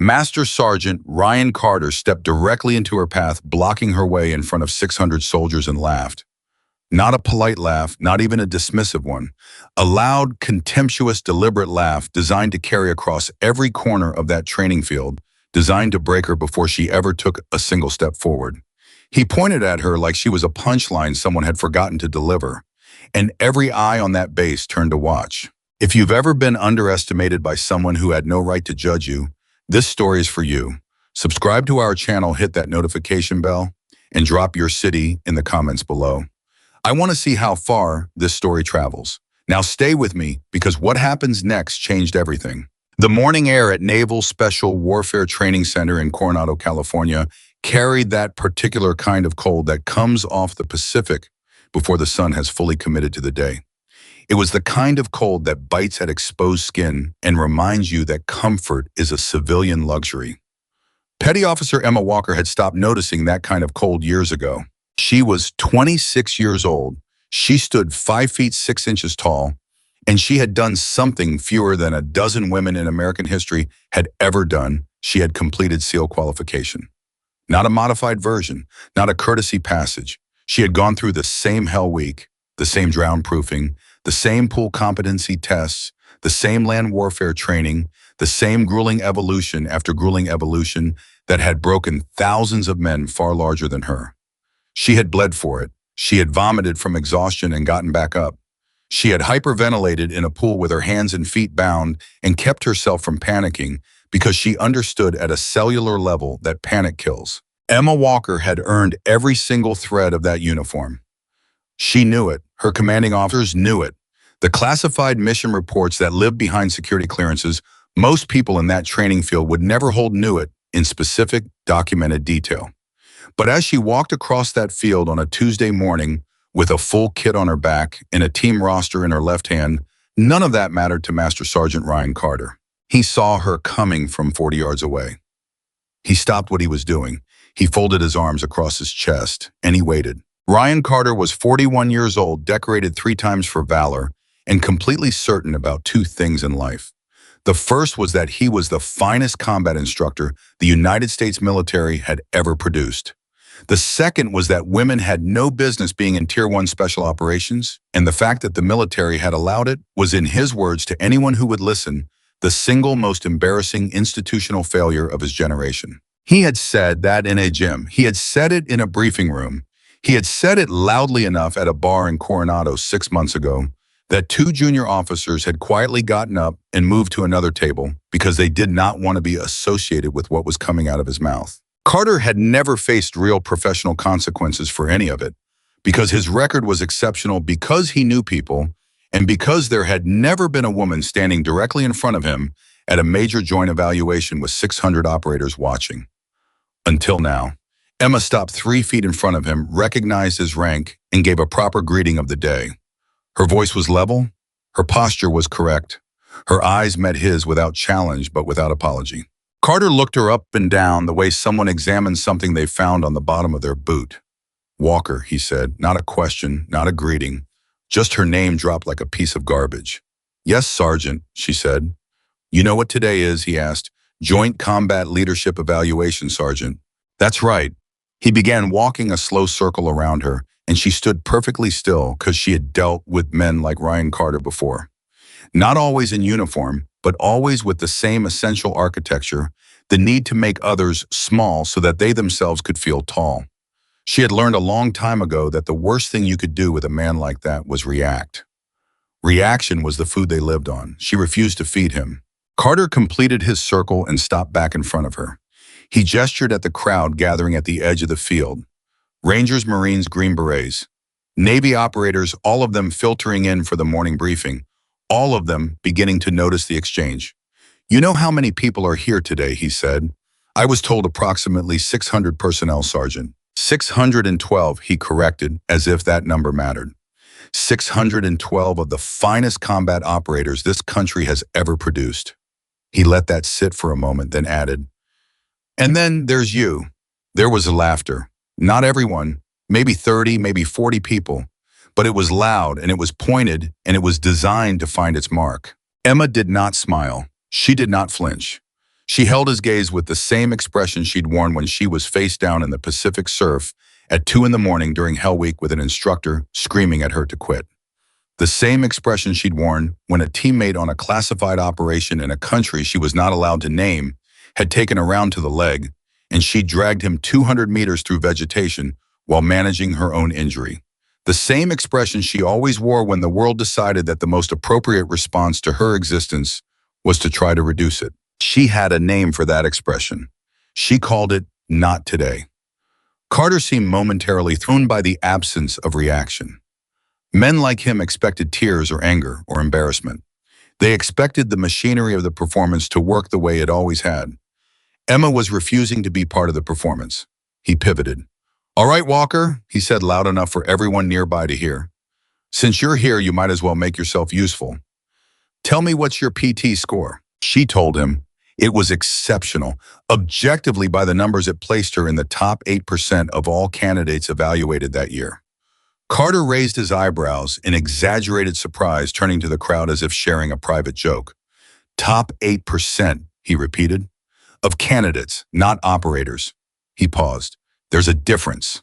Master Sergeant Ryan Carter stepped directly into her path, blocking her way in front of 600 soldiers and laughed. Not a polite laugh, not even a dismissive one. A loud, contemptuous, deliberate laugh designed to carry across every corner of that training field, designed to break her before she ever took a single step forward. He pointed at her like she was a punchline someone had forgotten to deliver, and every eye on that base turned to watch. If you've ever been underestimated by someone who had no right to judge you, this story is for you. Subscribe to our channel, hit that notification bell, and drop your city in the comments below. I want to see how far this story travels. Now stay with me, because what happens next changed everything. The morning air at Naval Special Warfare Training Center in Coronado, California, carried that particular kind of cold that comes off the Pacific before the sun has fully committed to the day. It was the kind of cold that bites at exposed skin and reminds you that comfort is a civilian luxury. Petty Officer Emma Walker had stopped noticing that kind of cold years ago. She was 26 years old. She stood 5 feet 6 inches tall, and she had done something fewer than a dozen women in American history had ever done. She had completed SEAL qualification. Not a modified version, not a courtesy passage. She had gone through the same Hell Week, the same drown proofing, the same pool competency tests, the same land warfare training, the same grueling evolution after grueling evolution that had broken thousands of men far larger than her. She had bled for it. She had vomited from exhaustion and gotten back up. She had hyperventilated in a pool with her hands and feet bound and kept herself from panicking because she understood at a cellular level that panic kills. Emma Walker had earned every single thread of that uniform. She knew it. Her commanding officers knew it. The classified mission reports that lived behind security clearances, most people in that training field would never hold knew it in specific, documented detail. But as she walked across that field on a Tuesday morning with a full kit on her back and a team roster in her left hand, none of that mattered to Master Sergeant Ryan Carter. He saw her coming from 40 yards away. He stopped what he was doing. He folded his arms across his chest, and he waited. Ryan Carter was 41 years old, decorated 3 times for valor, and completely certain about 2 things in life. The first was that he was the finest combat instructor the United States military had ever produced. The second was that women had no business being in Tier 1 special operations, and the fact that the military had allowed it was, in his words to anyone who would listen, the single most embarrassing institutional failure of his generation. He had said that in a gym. He had said it in a briefing room. He had said it loudly enough at a bar in Coronado 6 months ago that 2 junior officers had quietly gotten up and moved to another table because they did not want to be associated with what was coming out of his mouth. Carter had never faced real professional consequences for any of it, because his record was exceptional, because he knew people, and because there had never been a woman standing directly in front of him at a major joint evaluation with 600 operators watching. Until now. Emma stopped 3 feet in front of him, recognized his rank, and gave a proper greeting of the day. Her voice was level. Her posture was correct. Her eyes met his without challenge, but without apology. Carter looked her up and down the way someone examines something they found on the bottom of their boot. Walker, he said, not a question, not a greeting. Just her name dropped like a piece of garbage. Yes, Sergeant, she said. You know what today is, he asked. Joint Combat Leadership Evaluation, Sergeant. That's right. He began walking a slow circle around her, and she stood perfectly still because she had dealt with men like Ryan Carter before. Not always in uniform, but always with the same essential architecture, the need to make others small so that they themselves could feel tall. She had learned a long time ago that the worst thing you could do with a man like that was react. Reaction was the food they lived on. She refused to feed him. Carter completed his circle and stopped back in front of her. He gestured at the crowd gathering at the edge of the field. Rangers, Marines, Green Berets. Navy operators, all of them filtering in for the morning briefing. All of them beginning to notice the exchange. You know how many people are here today, he said. I was told approximately 600 personnel, Sergeant. 612, he corrected, as if that number mattered. 612 of the finest combat operators this country has ever produced. He let that sit for a moment, then added, and then there's you. There was a laughter. Not everyone, maybe 30, maybe 40 people, but it was loud and it was pointed and it was designed to find its mark. Emma did not smile. She did not flinch. She held his gaze with the same expression she'd worn when she was face down in the Pacific surf at 2 in the morning during Hell Week with an instructor screaming at her to quit. The same expression she'd worn when a teammate on a classified operation in a country she was not allowed to name had taken her round to the leg, and she dragged him 200 meters through vegetation while managing her own injury. The same expression she always wore when the world decided that the most appropriate response to her existence was to try to reduce it. She had a name for that expression. She called it "not today." Carter seemed momentarily thrown by the absence of reaction. Men like him expected tears or anger or embarrassment. They expected the machinery of the performance to work the way it always had. Emma was refusing to be part of the performance. He pivoted. "All right, Walker," he said loud enough for everyone nearby to hear. "Since you're here, you might as well make yourself useful. Tell me what's your PT score." She told him. It was exceptional. Objectively, by the numbers, it placed her in the top 8% of all candidates evaluated that year. Carter raised his eyebrows in exaggerated surprise, turning to the crowd as if sharing a private joke. "Top 8%, he repeated. "Of candidates, not operators." He paused. "There's a difference."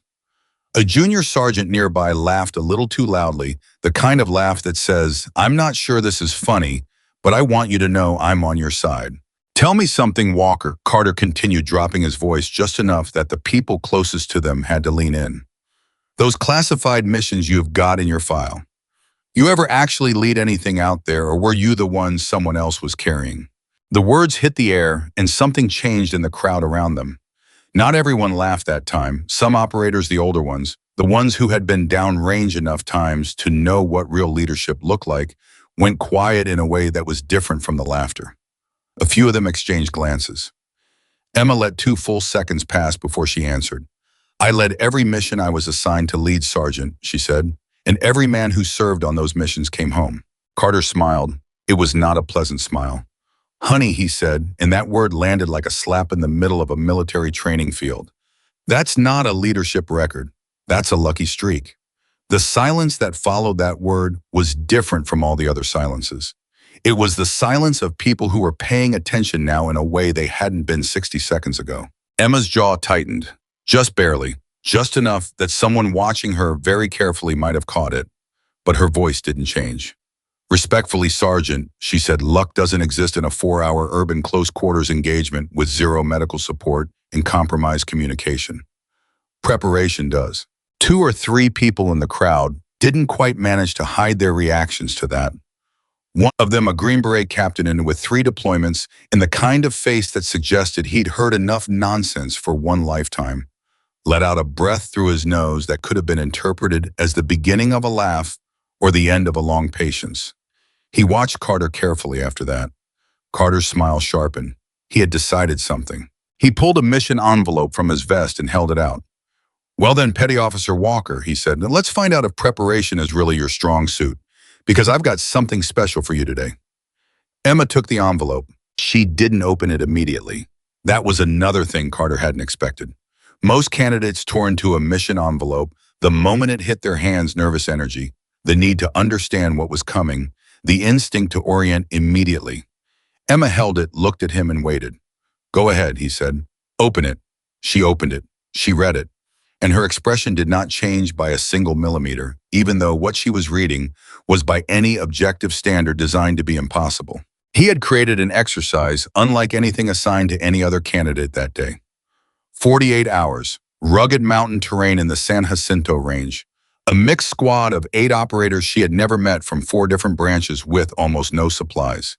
A junior sergeant nearby laughed a little too loudly, the kind of laugh that says, "I'm not sure this is funny, but I want you to know I'm on your side." "Tell me something, Walker," Carter continued, dropping his voice just enough that the people closest to them had to lean in. "Those classified missions you've got in your file. You ever actually lead anything out there, or were you the one someone else was carrying?" The words hit the air, and something changed in the crowd around them. Not everyone laughed that time. Some operators, the older ones, the ones who had been downrange enough times to know what real leadership looked like, went quiet in a way that was different from the laughter. A few of them exchanged glances. Emma let 2 full seconds pass before she answered. "I led every mission I was assigned to lead, Sergeant," she said, "and every man who served on those missions came home." Carter smiled. It was not a pleasant smile. "Honey," he said, and that word landed like a slap in the middle of a military training field. "That's not a leadership record. That's a lucky streak." The silence that followed that word was different from all the other silences. It was the silence of people who were paying attention now in a way they hadn't been 60 seconds ago. Emma's jaw tightened, just barely, just enough that someone watching her very carefully might have caught it, but her voice didn't change. "Respectfully, Sergeant," she said, "luck doesn't exist in a 4-hour urban close-quarters engagement with 0 medical support and compromised communication. Preparation does." 2 or 3 people in the crowd didn't quite manage to hide their reactions to that. One of them, a Green Beret captain and with 3 deployments, and the kind of face that suggested he'd heard enough nonsense for one lifetime, let out a breath through his nose that could have been interpreted as the beginning of a laugh or the end of a long patience. He watched Carter carefully after that. Carter's smile sharpened. He had decided something. He pulled a mission envelope from his vest and held it out. "Well then, Petty Officer Walker," he said, "now let's find out if preparation is really your strong suit, because I've got something special for you today." Emma took the envelope. She didn't open it immediately. That was another thing Carter hadn't expected. Most candidates tore into a mission envelope the moment it hit their hands. Nervous energy, the need to understand what was coming, the instinct to orient immediately. Emma held it, looked at him, and waited. "Go ahead," he said. "Open it." She opened it. She read it. And her expression did not change by a single millimeter, even though what she was reading was by any objective standard designed to be impossible. He had created an exercise unlike anything assigned to any other candidate that day. 48 hours, rugged mountain terrain in the San Jacinto range, a mixed squad of 8 operators she had never met from 4 different branches with almost no supplies.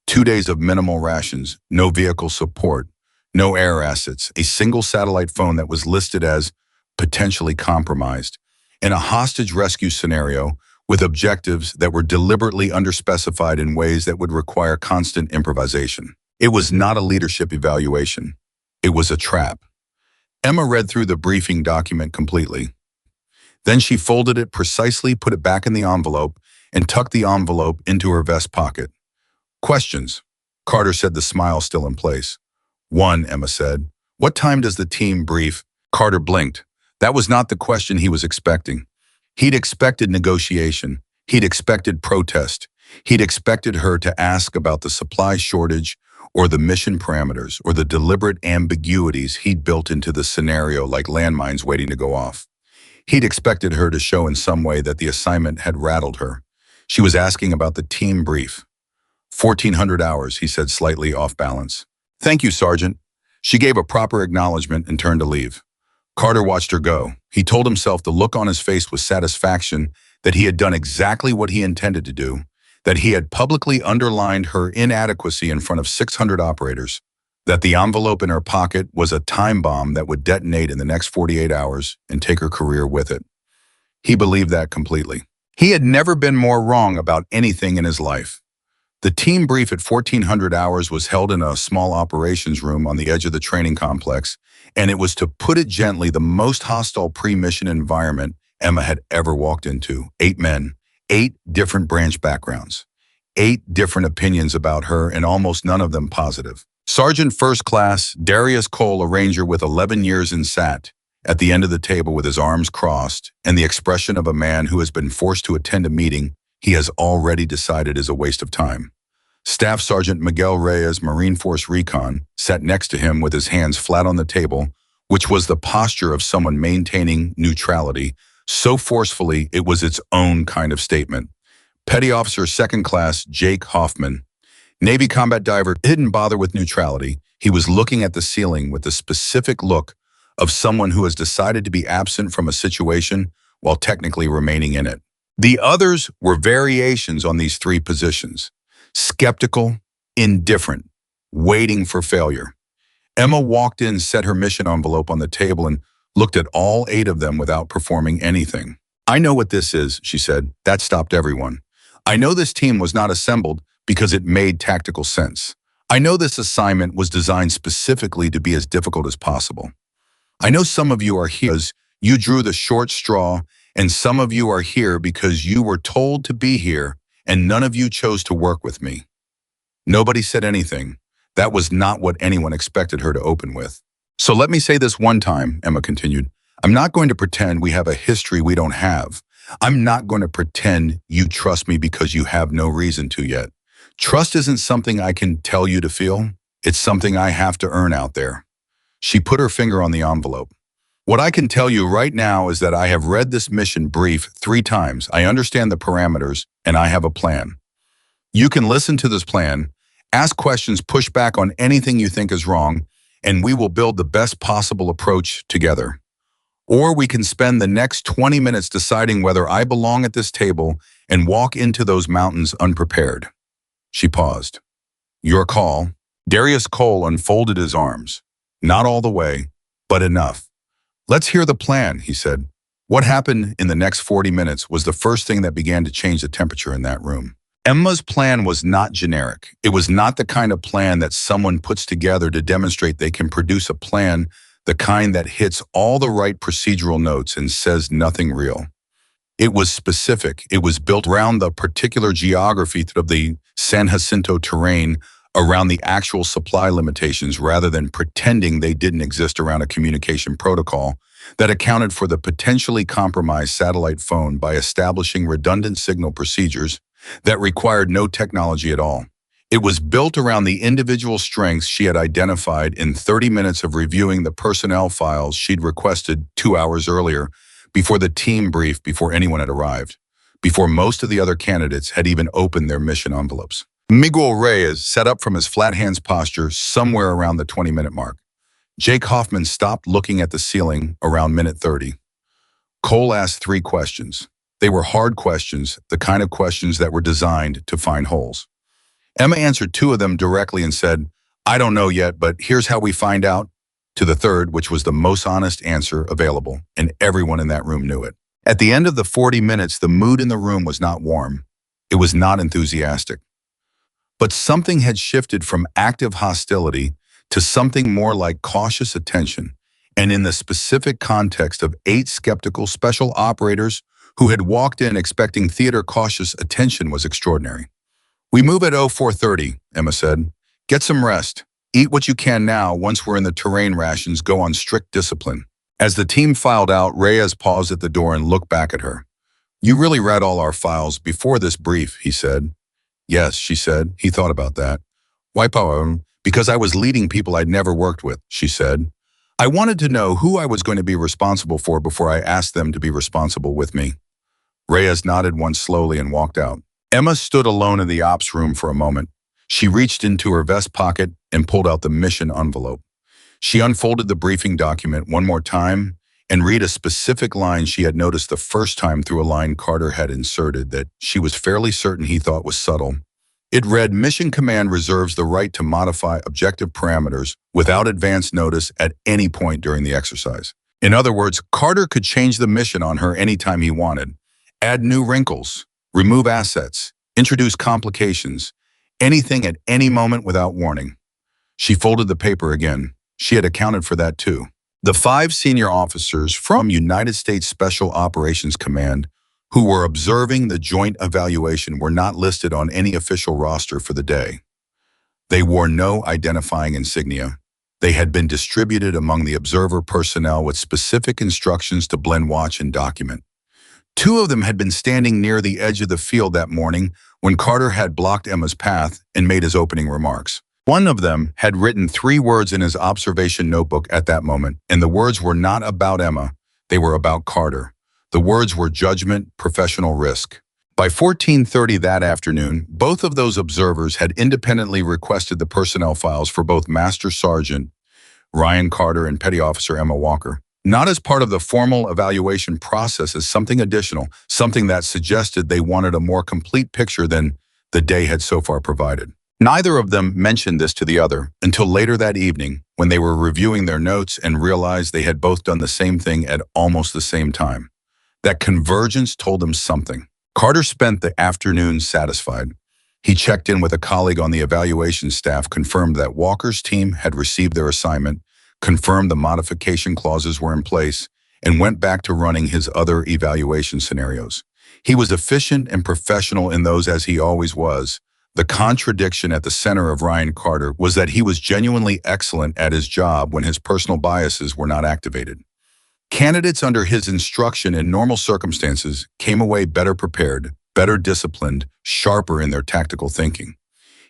2 days of minimal rations, no vehicle support, no air assets, a single satellite phone that was listed as potentially compromised, and a hostage rescue scenario with objectives that were deliberately underspecified in ways that would require constant improvisation. It was not a leadership evaluation. It was a trap. Emma read through the briefing document completely. Then she folded it precisely, put it back in the envelope, and tucked the envelope into her vest pocket. "Questions?" Carter said, the smile still in place. "1," Emma said. "What time does the team brief?" Carter blinked. That was not the question he was expecting. He'd expected negotiation. He'd expected protest. He'd expected her to ask about the supply shortage or the mission parameters, or the deliberate ambiguities he'd built into the scenario like landmines waiting to go off. He'd expected her to show in some way that the assignment had rattled her. She was asking about the team brief. 1,400 hours, he said, slightly off balance. Thank you, Sergeant. She gave a proper acknowledgement and turned to leave. Carter watched her go. He told himself the look on his face was satisfaction that he had done exactly what he intended to do, that he had publicly underlined her inadequacy in front of 600 operators, that the envelope in her pocket was a time bomb that would detonate in the next 48 hours and take her career with it. He believed that completely. He had never been more wrong about anything in his life. The team brief at 1,400 hours was held in a small operations room on the edge of the training complex, and it was, to put it gently, the most hostile pre-mission environment Emma had ever walked into. 8 men, 8 different branch backgrounds, 8 different opinions about her, and almost none of them positive. Sergeant First Class Darius Cole, a ranger with 11 years in sat at the end of the table with his arms crossed and the expression of a man who has been forced to attend a meeting he has already decided is a waste of time. Staff Sergeant Miguel Reyes, Marine Force Recon, sat next to him with his hands flat on the table, which was the posture of someone maintaining neutrality, so forcefully it was its own kind of statement. Petty Officer Second Class Jake Hoffman, Navy combat diver, didn't bother with neutrality. He was looking at the ceiling with the specific look of someone who has decided to be absent from a situation while technically remaining in it. The others were variations on these 3 positions: skeptical, indifferent, waiting for failure. Emma walked in, set her mission envelope on the table, and looked at all 8 of them without performing anything. I know what this is, she said. That stopped everyone. I know this team was not assembled because it made tactical sense. I know this assignment was designed specifically to be as difficult as possible. I know some of you are here because you drew the short straw, and some of you are here because you were told to be here, and none of you chose to work with me. Nobody said anything. That was not what anyone expected her to open with. So let me say this one time, Emma continued. I'm not going to pretend we have a history we don't have. I'm not going to pretend you trust me because you have no reason to yet. Trust isn't something I can tell you to feel. It's something I have to earn out there. She put her finger on the envelope. What I can tell you right now is that I have read this mission brief 3 times. I understand the parameters, and I have a plan. You can listen to this plan, ask questions, push back on anything you think is wrong, and we will build the best possible approach together. Or we can spend the next 20 minutes deciding whether I belong at this table and walk into those mountains unprepared. She paused. Your call. Darius Cole unfolded his arms. Not all the way, but enough. Let's hear the plan, he said. What happened in the next 40 minutes was the first thing that began to change the temperature in that room. Emma's plan was not generic. It was not the kind of plan that someone puts together to demonstrate they can produce a plan, the kind that hits all the right procedural notes and says nothing real. It was specific. It was built around the particular geography of the San Jacinto terrain, around the actual supply limitations, rather than pretending they didn't exist around a communication protocol that accounted for the potentially compromised satellite phone by establishing redundant signal procedures that required no technology at all. It was built around the individual strengths she had identified in 30 minutes of reviewing the personnel files she'd requested 2 hours earlier, before the team brief, before anyone had arrived, before most of the other candidates had even opened their mission envelopes. Miguel Reyes sat up from his flat hands posture somewhere around the 20-minute mark. Jake Hoffman stopped looking at the ceiling around minute 30. Cole asked 3 questions. They were hard questions, the kind of questions that were designed to find holes. Emma answered 2 of them directly and said, I don't know yet, but here's how we find out, to the third, which was the most honest answer available, and everyone in that room knew it. At the end of the 40 minutes, the mood in the room was not warm. It was not enthusiastic. But something had shifted from active hostility to something more like cautious attention, and in the specific context of 8 skeptical special operators who had walked in expecting theater, cautious attention was extraordinary. We move at 0430, Emma said. Get some rest. Eat what you can now. Once we're in the terrain, rations go on strict discipline. As the team filed out, Reyes paused at the door and looked back at her. You really read all our files before this brief, he said. Yes, she said. He thought about that. Why, power? Because I was leading people I'd never worked with, she said. I wanted to know who I was going to be responsible for before I asked them to be responsible with me. Reyes nodded once slowly and walked out. Emma stood alone in the ops room for a moment. She reached into her vest pocket and pulled out the mission envelope. She unfolded the briefing document one more time and read a specific line she had noticed the first time through a line Carter had inserted that she was fairly certain he thought was subtle. It read, Mission Command reserves the right to modify objective parameters without advance notice at any point during the exercise. In other words, Carter could change the mission on her anytime he wanted, add new wrinkles, remove assets, introduce complications, anything at any moment without warning. She folded the paper again. She had accounted for that too. The 5 senior officers from United States Special Operations Command who were observing the joint evaluation were not listed on any official roster for the day. They wore no identifying insignia. They had been distributed among the observer personnel with specific instructions to blend watch and document. 2 of them had been standing near the edge of the field that morning when Carter had blocked Emma's path and made his opening remarks. One of them had written 3 words in his observation notebook at that moment, and the words were not about Emma, they were about Carter. The words were judgment, professional risk. By 14:30 that afternoon, both of those observers had independently requested the personnel files for both Master Sergeant Ryan Carter and Petty Officer Emma Walker, not as part of the formal evaluation process, as something additional, something that suggested they wanted a more complete picture than the day had so far provided. Neither of them mentioned this to the other until later that evening when they were reviewing their notes and realized they had both done the same thing at almost the same time. That convergence told them something. Carter spent the afternoon satisfied. He checked in with a colleague on the evaluation staff, confirmed that Walker's team had received their assignment, confirmed the modification clauses were in place, and went back to running his other evaluation scenarios. He was efficient and professional in those, as he always was. The contradiction at the center of Ryan Carter was that he was genuinely excellent at his job when his personal biases were not activated. Candidates under his instruction in normal circumstances came away better prepared, better disciplined, sharper in their tactical thinking.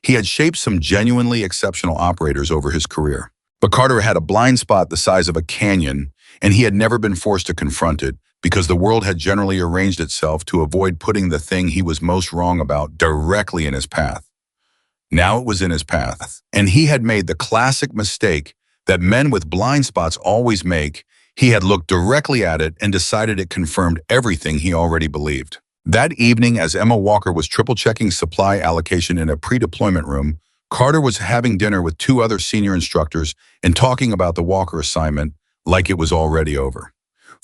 He had shaped some genuinely exceptional operators over his career. But Carter had a blind spot the size of a canyon, and he had never been forced to confront it because the world had generally arranged itself to avoid putting the thing he was most wrong about directly in his path. Now it was in his path, and he had made the classic mistake that men with blind spots always make. He had looked directly at it and decided it confirmed everything he already believed. That evening, as Emma Walker was triple-checking supply allocation in a pre-deployment room, Carter was having dinner with 2 other senior instructors and talking about the Walker assignment like it was already over.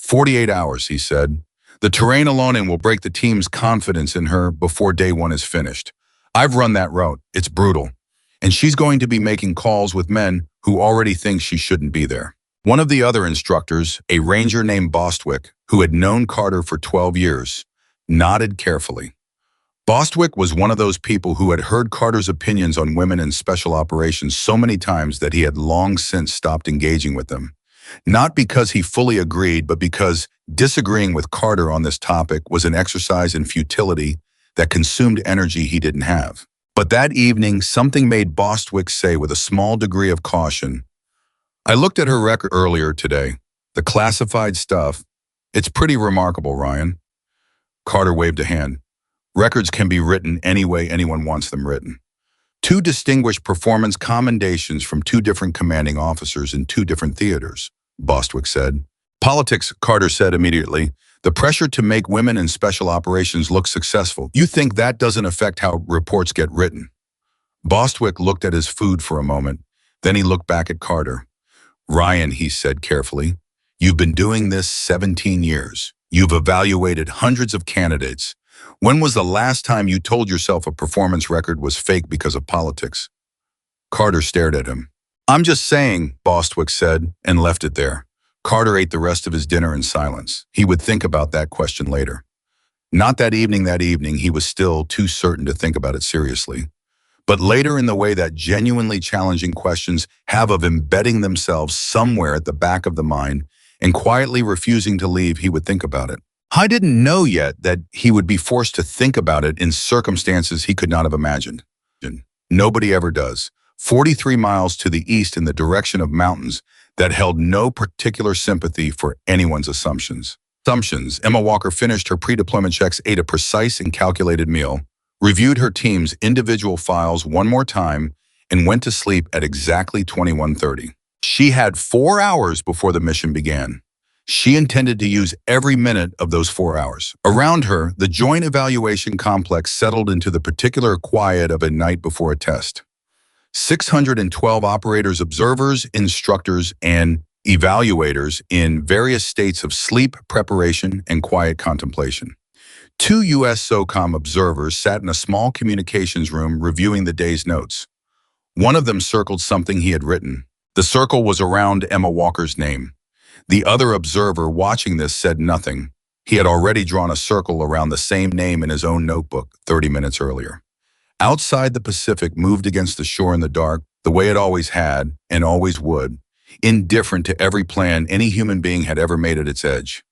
48 hours, he said. The terrain alone will break the team's confidence in her before day 1 is finished. I've run that route. It's brutal. And she's going to be making calls with men who already think she shouldn't be there. One of the other instructors, a ranger named Bostwick, who had known Carter for 12 years, nodded carefully. Bostwick was one of those people who had heard Carter's opinions on women in special operations so many times that he had long since stopped engaging with them. Not because he fully agreed, but because disagreeing with Carter on this topic was an exercise in futility that consumed energy he didn't have. But that evening, something made Bostwick say with a small degree of caution, I looked at her record earlier today. The classified stuff. It's pretty remarkable, Ryan. Carter waved a hand. Records can be written any way anyone wants them written. 2 distinguished performance commendations from 2 different commanding officers in 2 different theaters, Bostwick said. Politics, Carter said immediately. The pressure to make women in special operations look successful. You think that doesn't affect how reports get written? Bostwick looked at his food for a moment. Then he looked back at Carter. Ryan, he said carefully, you've been doing this 17 years. You've evaluated hundreds of candidates. When was the last time you told yourself a performance record was fake because of politics? Carter stared at him. I'm just saying, Bostwick said, and left it there. Carter ate the rest of his dinner in silence. He would think about that question later. Not that evening, he was still too certain to think about it seriously. But later, in the way that genuinely challenging questions have of embedding themselves somewhere at the back of the mind and quietly refusing to leave, he would think about it. I didn't know yet that he would be forced to think about it in circumstances he could not have imagined. Nobody ever does. 43 miles to the east in the direction of mountains that held no particular sympathy for anyone's assumptions. Emma Walker finished her pre-deployment checks, ate a precise and calculated meal, reviewed her team's individual files one more time, and went to sleep at exactly 21:30. She had 4 hours before the mission began. She intended to use every minute of those 4 hours. Around her, the joint evaluation complex settled into the particular quiet of a night before a test. 612 operators, observers, instructors, and evaluators in various states of sleep, preparation, and quiet contemplation. 2 U.S. SOCOM observers sat in a small communications room reviewing the day's notes. One of them circled something he had written. The circle was around Emma Walker's name. The other observer watching this said nothing. He had already drawn a circle around the same name in his own notebook 30 minutes earlier. Outside, the Pacific moved against the shore in the dark, the way it always had and always would, indifferent to every plan any human being had ever made at its edge.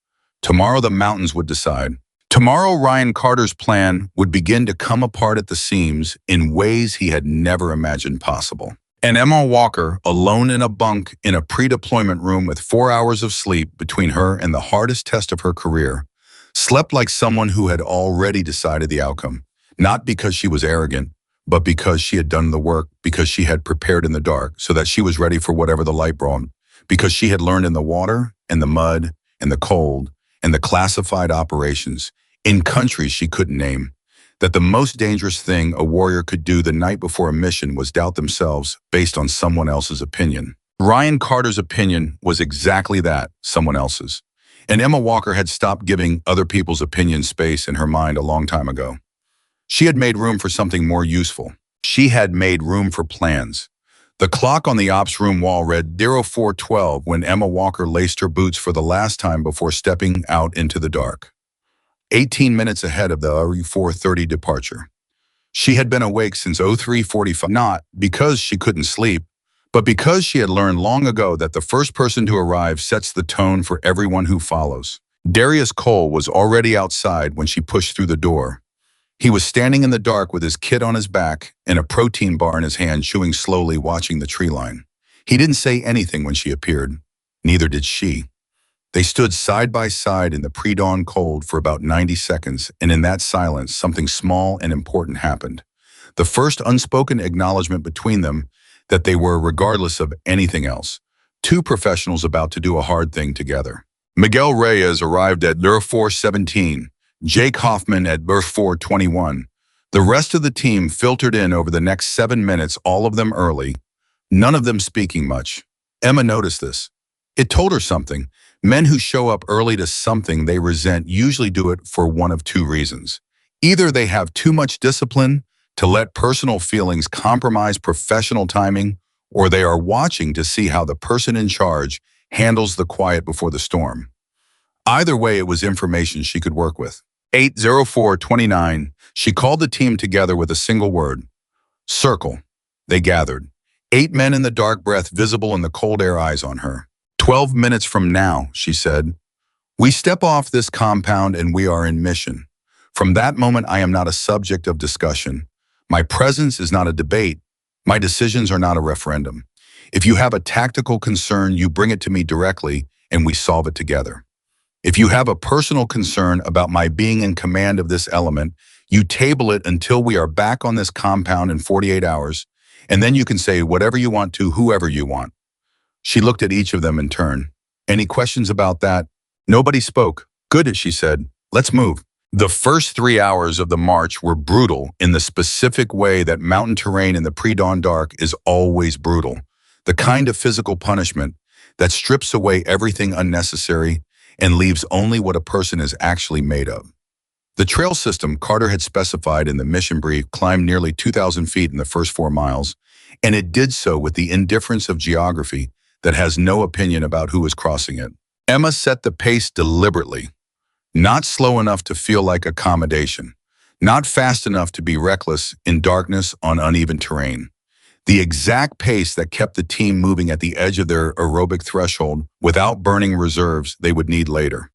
Tomorrow the mountains would decide. Tomorrow Ryan Carter's plan would begin to come apart at the seams in ways he had never imagined possible. And Emma Walker, alone in a bunk in a pre-deployment room with 4 hours of sleep between her and the hardest test of her career, slept like someone who had already decided the outcome, not because she was arrogant, but because she had done the work, because she had prepared in the dark so that she was ready for whatever the light brought, because she had learned in the water and the mud and the cold and the classified operations in countries she couldn't name, that the most dangerous thing a warrior could do the night before a mission was doubt themselves based on someone else's opinion. Ryan Carter's opinion was exactly that, someone else's. And Emma Walker had stopped giving other people's opinions space in her mind a long time ago. She had made room for something more useful. She had made room for plans. The clock on the ops room wall read 04:12 when Emma Walker laced her boots for the last time before stepping out into the dark. 18 minutes ahead of the 4:30 departure. She had been awake since 03:45, not because she couldn't sleep, but because she had learned long ago that the first person to arrive sets the tone for everyone who follows. Darius Cole was already outside when she pushed through the door. He was standing in the dark with his kit on his back and a protein bar in his hand, chewing slowly, watching the tree line. He didn't say anything when she appeared. Neither did she. They stood side by side in the pre-dawn cold for about 90 seconds, and in that silence, something small and important happened. The first unspoken acknowledgement between them that they were, regardless of anything else, two professionals about to do a hard thing together. Miguel Reyes arrived at 04:17, Jake Hoffman at 04:21. The rest of the team filtered in over the next 7 minutes, all of them early, none of them speaking much. Emma noticed this. It told her something. Men who show up early to something they resent usually do it for one of two reasons. Either they have too much discipline to let personal feelings compromise professional timing, or they are watching to see how the person in charge handles the quiet before the storm. Either way, it was information she could work with. 8:04:29, she called the team together with a single word. Circle. They gathered. 8 men in the dark, breath visible in the cold air, eyes on her. 12 minutes from now, she said, we step off this compound and we are in mission. From that moment, I am not a subject of discussion. My presence is not a debate. My decisions are not a referendum. If you have a tactical concern, you bring it to me directly and we solve it together. If you have a personal concern about my being in command of this element, you table it until we are back on this compound in 48 hours, and then you can say whatever you want to whoever you want. She looked at each of them in turn. Any questions about that? Nobody spoke. Good, she said. Let's move. The first 3 hours of the march were brutal in the specific way that mountain terrain in the pre-dawn dark is always brutal. The kind of physical punishment that strips away everything unnecessary and leaves only what a person is actually made of. The trail system Carter had specified in the mission brief climbed nearly 2,000 feet in the first 4 miles, and it did so with the indifference of geography that has no opinion about who is crossing it. Emma set the pace deliberately, not slow enough to feel like accommodation, not fast enough to be reckless in darkness on uneven terrain. The exact pace that kept the team moving at the edge of their aerobic threshold without burning reserves they would need later.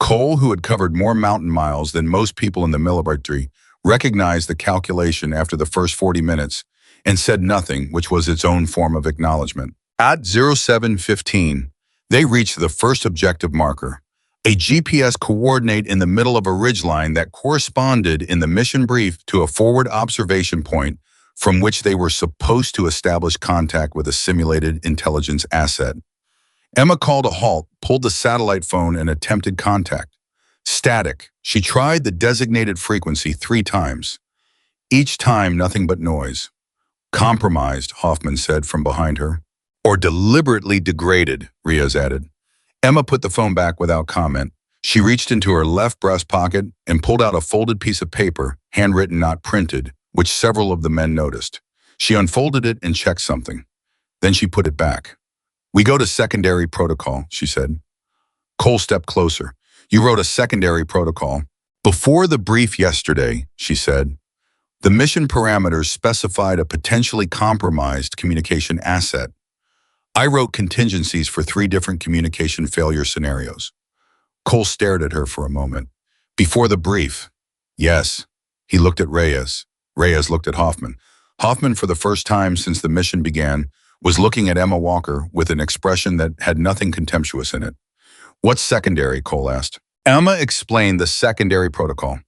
Cole, who had covered more mountain miles than most people in the military, recognized the calculation after the first 40 minutes and said nothing, which was its own form of acknowledgement. At 07:15, they reached the first objective marker, a GPS coordinate in the middle of a ridgeline that corresponded in the mission brief to a forward observation point from which they were supposed to establish contact with a simulated intelligence asset. Emma called a halt, pulled the satellite phone, and attempted contact. Static. She tried the designated frequency 3 times. Each time, nothing but noise. Compromised, Hoffman said from behind her. Or deliberately degraded, Riaz added. Emma put the phone back without comment. She reached into her left breast pocket and pulled out a folded piece of paper, handwritten not printed, which several of the men noticed. She unfolded it and checked something. Then she put it back. "We go to secondary protocol," she said. Cole stepped closer. "You wrote a secondary protocol." "Before the brief yesterday," she said, "the mission parameters specified a potentially compromised communication asset. I wrote contingencies for 3 different communication failure scenarios." Cole stared at her for a moment. "Before the brief?" "Yes." He looked at Reyes. Reyes looked at Hoffman. Hoffman, for the first time since the mission began, was looking at Emma Walker with an expression that had nothing contemptuous in it. "What's secondary?" Cole asked. Emma explained the secondary protocol.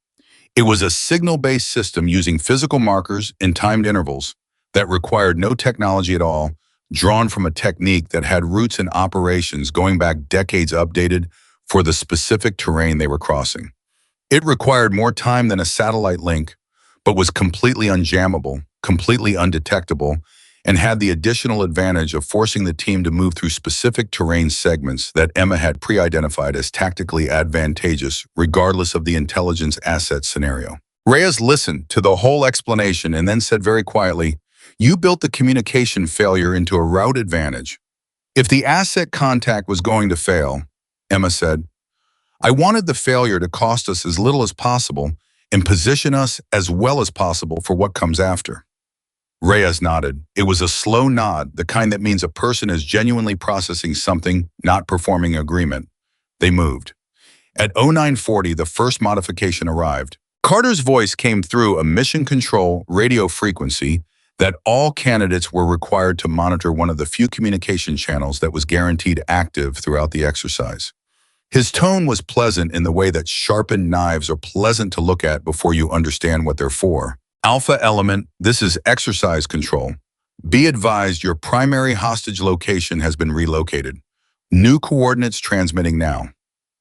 It was a signal-based system using physical markers and timed intervals that required no technology at all, drawn from a technique that had roots in operations going back decades, updated for the specific terrain they were crossing. It required more time than a satellite link, but was completely unjammable, completely undetectable, and had the additional advantage of forcing the team to move through specific terrain segments that Emma had pre-identified as tactically advantageous, regardless of the intelligence asset scenario. Reyes listened to the whole explanation and then said very quietly, "You built the communication failure into a route advantage. If the asset contact was going to fail," Emma said, "I wanted the failure to cost us as little as possible and position us as well as possible for what comes after." Reyes nodded. It was a slow nod, the kind that means a person is genuinely processing something, not performing agreement. They moved. At 0940, the first modification arrived. Carter's voice came through a mission control radio frequency that all candidates were required to monitor one of the few communication channels that was guaranteed active throughout the exercise. His tone was pleasant in the way that sharpened knives are pleasant to look at before you understand what they're for. "Alpha element, this is exercise control. Be advised your primary hostage location has been relocated. New coordinates transmitting now."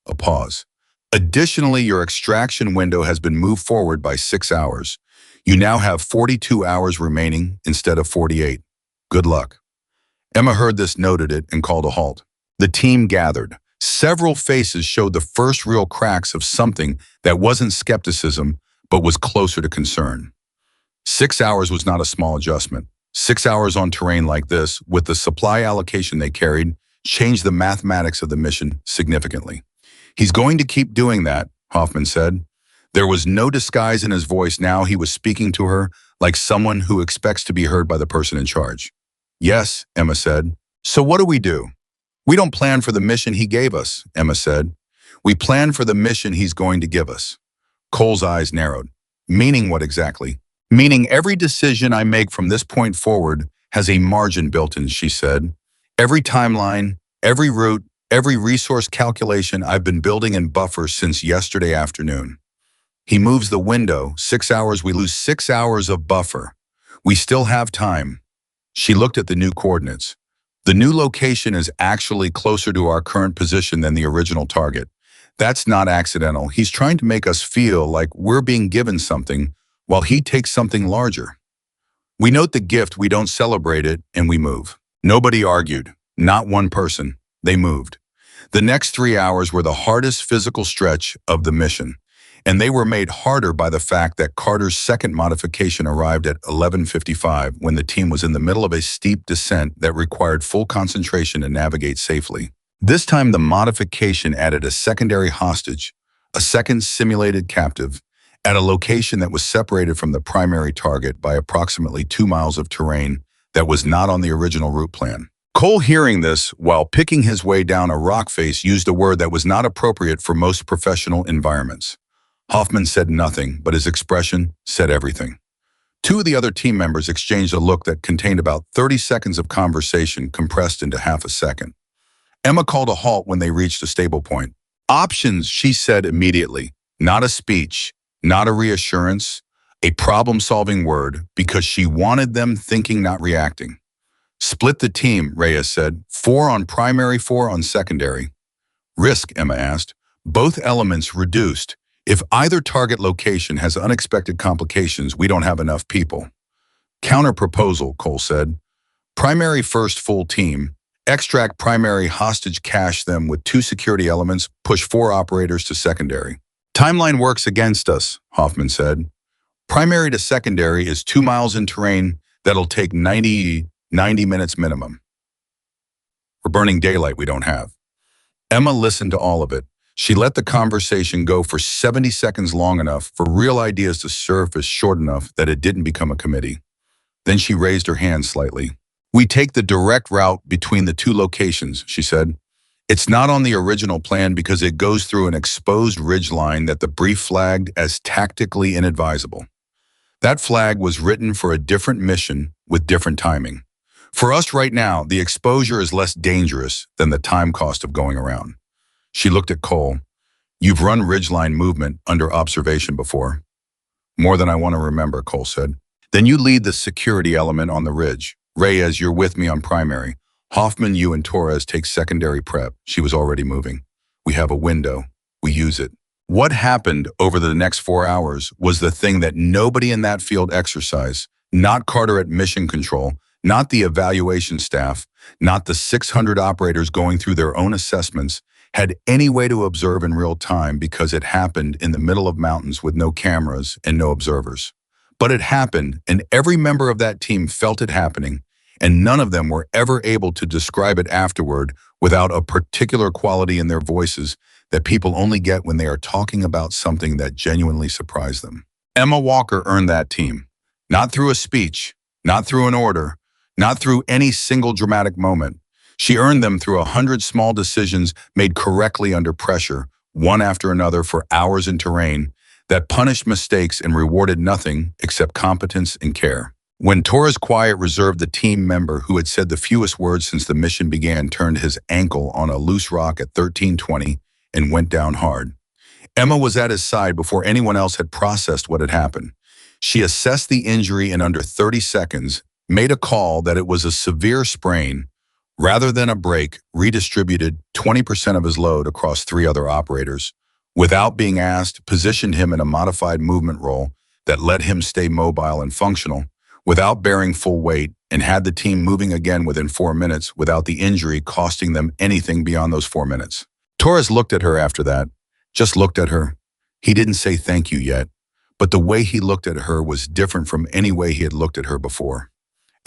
A pause. "Additionally, your extraction window has been moved forward by 6 hours. You now have 42 hours remaining instead of 48. Good luck." Emma heard this, noted it, and called a halt. The team gathered. Several faces showed the first real cracks of something that wasn't skepticism, but was closer to concern. 6 hours was not a small adjustment. 6 hours on terrain like this, with the supply allocation they carried, changed the mathematics of the mission significantly. "He's going to keep doing that," Hoffman said. There was no disguise in his voice now. He was speaking to her like someone who expects to be heard by the person in charge. "Yes," Emma said. "So what do we do?" "We don't plan for the mission he gave us," Emma said. "We plan for the mission he's going to give us." Cole's eyes narrowed. "Meaning what exactly?" "Meaning every decision I make from this point forward has a margin built in," she said. "Every timeline, every route, every resource calculation I've been building in buffers since yesterday afternoon." He moves the window. 6 hours, we lose 6 hours of buffer. We still have time. She looked at the new coordinates. The new location is actually closer to our current position than the original target. That's not accidental. He's trying to make us feel like we're being given something while he takes something larger. We note the gift, we don't celebrate it, and we move. Nobody argued. Not one person. They moved. The next 3 hours were the hardest physical stretch of the mission, and they were made harder by the fact that Carter's second modification arrived at 11:55 when the team was in the middle of a steep descent that required full concentration to navigate safely. This time the modification added a secondary hostage, a second simulated captive, at a location that was separated from the primary target by approximately 2 miles of terrain that was not on the original route plan. Cole, hearing this while picking his way down a rock face, used a word that was not appropriate for most professional environments. Hoffman said nothing, but his expression said everything. Two of the other team members exchanged a look that contained about 30 seconds of conversation compressed into half a second. Emma called a halt when they reached a stable point. Options, she said immediately. Not a speech, not a reassurance, a problem-solving word, because she wanted them thinking, not reacting. Split the team, Reyes said. 4 on primary, 4 on secondary. Risk, Emma asked. Both elements reduced. If either target location has unexpected complications, we don't have enough people. Counter-proposal, Cole said. Primary first full team. Extract primary hostage, cache them with 2 security elements, push 4 operators to secondary. Timeline works against us, Hoffman said. Primary to secondary is 2 miles in terrain that'll take 90 minutes minimum. We're burning daylight we don't have. Emma listened to all of it. She let the conversation go for 70 seconds, long enough for real ideas to surface, short enough that it didn't become a committee. Then she raised her hand slightly. We take the direct route between the 2 locations, she said. It's not on the original plan because it goes through an exposed ridgeline that the brief flagged as tactically inadvisable. That flag was written for a different mission with different timing. For us right now, the exposure is less dangerous than the time cost of going around. She looked at Cole. You've run ridgeline movement under observation before. More than I want to remember, Cole said. Then you lead the security element on the ridge. Reyes, you're with me on primary. Hoffman, you and Torres take secondary prep. She was already moving. We have a window. We use it. What happened over the next 4 hours was the thing that nobody in that field exercise, not Carter at mission control, not the evaluation staff, not the 600 operators going through their own assessments, had any way to observe in real time because it happened in the middle of mountains with no cameras and no observers. But it happened, and every member of that team felt it happening, and none of them were ever able to describe it afterward without a particular quality in their voices that people only get when they are talking about something that genuinely surprised them. Emma Walker earned that team, not through a speech, not through an order, not through any single dramatic moment. She earned them through 100 small decisions made correctly under pressure, one after another for hours in terrain, that punished mistakes and rewarded nothing except competence and care. When Torres Quiet reserved, the team member who had said the fewest words since the mission began, turned his ankle on a loose rock at 1320 and went down hard. Emma was at his side before anyone else had processed what had happened. She assessed the injury in under 30 seconds, made a call that it was a severe sprain, rather than a break, redistributed 20% of his load across 3 other operators. Without being asked, positioned him in a modified movement role that let him stay mobile and functional, without bearing full weight, and had the team moving again within 4 minutes without the injury costing them anything beyond those 4 minutes. Torres looked at her after that, just looked at her. He didn't say thank you yet, but the way he looked at her was different from any way he had looked at her before.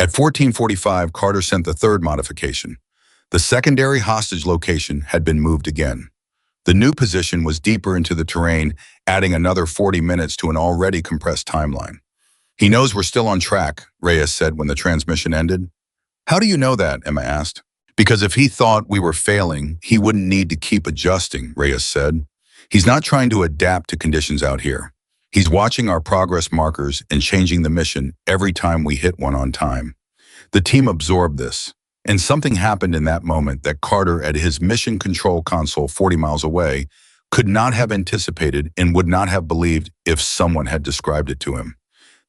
At 14:45, Carter sent the 3rd modification. The secondary hostage location had been moved again. The new position was deeper into the terrain, adding another 40 minutes to an already compressed timeline. He knows we're still on track, Reyes said when the transmission ended. How do you know that? Emma asked. Because if he thought we were failing, he wouldn't need to keep adjusting, Reyes said. He's not trying to adapt to conditions out here. He's watching our progress markers and changing the mission every time we hit one on time. The team absorbed this, and something happened in that moment that Carter, at his mission control console 40 miles away, could not have anticipated and would not have believed if someone had described it to him.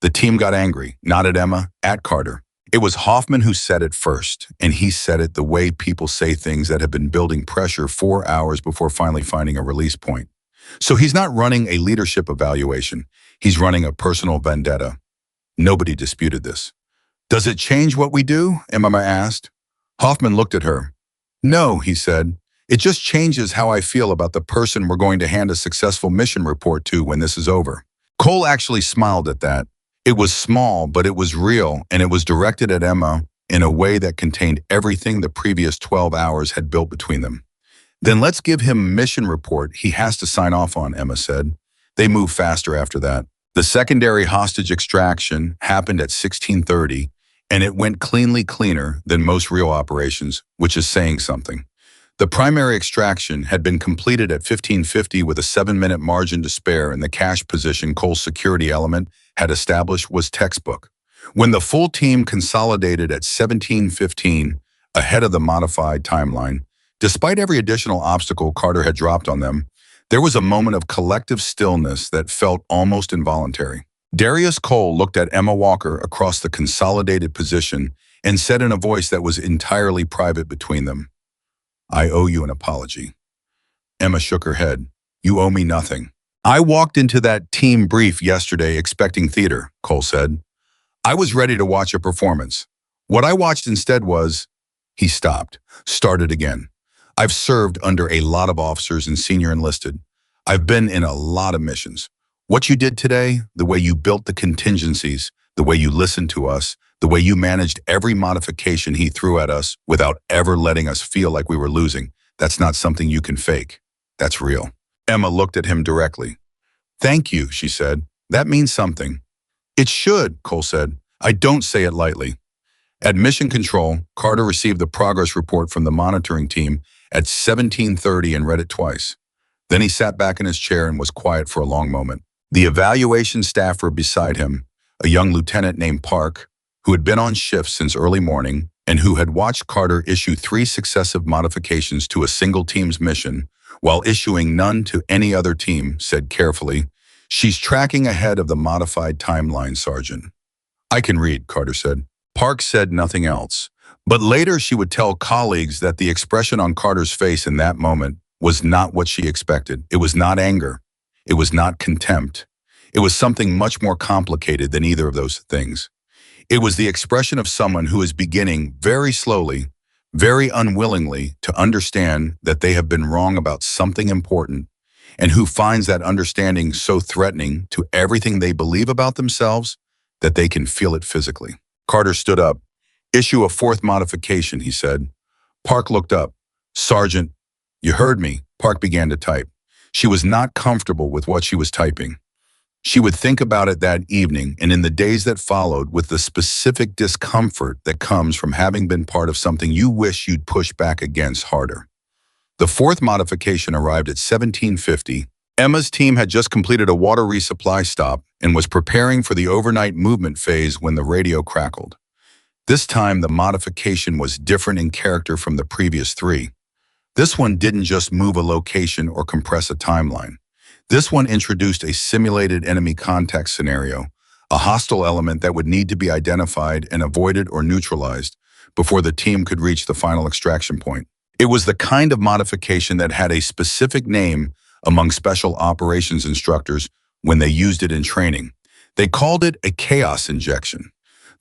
The team got angry, not at Emma, at Carter. It was Hoffman who said it first, and he said it the way people say things that have been building pressure 4 hours before finally finding a release point. So he's not running a leadership evaluation. He's running a personal vendetta. Nobody disputed this. Does it change what we do? Emma asked. Hoffman looked at her. No, he said. It just changes how I feel about the person we're going to hand a successful mission report to when this is over. Cole actually smiled at that. It was small, but it was real, and it was directed at Emma in a way that contained everything the previous 12 hours had built between them. Then let's give him a mission report he has to sign off on, Emma said. They moved faster after that. The secondary hostage extraction happened at 16:30, and it went cleaner than most real operations, which is saying something. The primary extraction had been completed at 15:50 with a 7-minute margin to spare, and the cache position Cole's security element had established was textbook. When the full team consolidated at 17:15, ahead of the modified timeline, despite every additional obstacle Carter had dropped on them, there was a moment of collective stillness that felt almost involuntary. Darius Cole looked at Emma Walker across the consolidated position and said in a voice that was entirely private between them, "I owe you an apology." Emma shook her head. "You owe me nothing." "I walked into that team brief yesterday expecting theater," Cole said. "I was ready to watch a performance. What I watched instead was—" He stopped, started again. "I've served under a lot of officers and senior enlisted. I've been in a lot of missions. What you did today, the way you built the contingencies, the way you listened to us, the way you managed every modification he threw at us without ever letting us feel like we were losing, that's not something you can fake. That's real." Emma looked at him directly. "Thank you," she said. "That means something." "It should," Cole said. "I don't say it lightly." At Mission Control, Carter received the progress report from the monitoring team at 17:30 and read it twice. Then he sat back in his chair and was quiet for a long moment. The evaluation staffer beside him, a young lieutenant named Park, who had been on shift since early morning and who had watched Carter issue 3 successive modifications to a single team's mission, while issuing none to any other team, said carefully, "She's tracking ahead of the modified timeline, Sergeant." "I can read," Carter said. Park said nothing else. But later she would tell colleagues that the expression on Carter's face in that moment was not what she expected. It was not anger. It was not contempt. It was something much more complicated than either of those things. It was the expression of someone who is beginning very slowly, very unwillingly to understand that they have been wrong about something important, and who finds that understanding so threatening to everything they believe about themselves that they can feel it physically. Carter stood up. "Issue a 4th modification," he said. Park looked up. "Sergeant, you heard me." Park began to type. She was not comfortable with what she was typing. She would think about it that evening and in the days that followed with the specific discomfort that comes from having been part of something you wish you'd push back against harder. The 4th modification arrived at 17:50. Emma's team had just completed a water resupply stop and was preparing for the overnight movement phase when the radio crackled. This time, the modification was different in character from the previous 3. This one didn't just move a location or compress a timeline. This one introduced a simulated enemy contact scenario, a hostile element that would need to be identified and avoided or neutralized before the team could reach the final extraction point. It was the kind of modification that had a specific name among special operations instructors when they used it in training. They called it a chaos injection.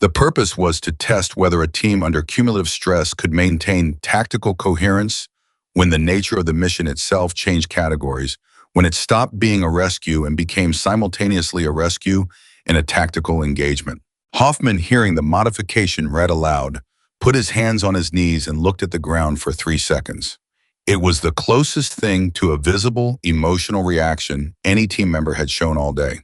The purpose was to test whether a team under cumulative stress could maintain tactical coherence when the nature of the mission itself changed categories, when it stopped being a rescue and became simultaneously a rescue and a tactical engagement. Hoffman, hearing the modification read aloud, put his hands on his knees and looked at the ground for 3 seconds. It was the closest thing to a visible, emotional reaction any team member had shown all day.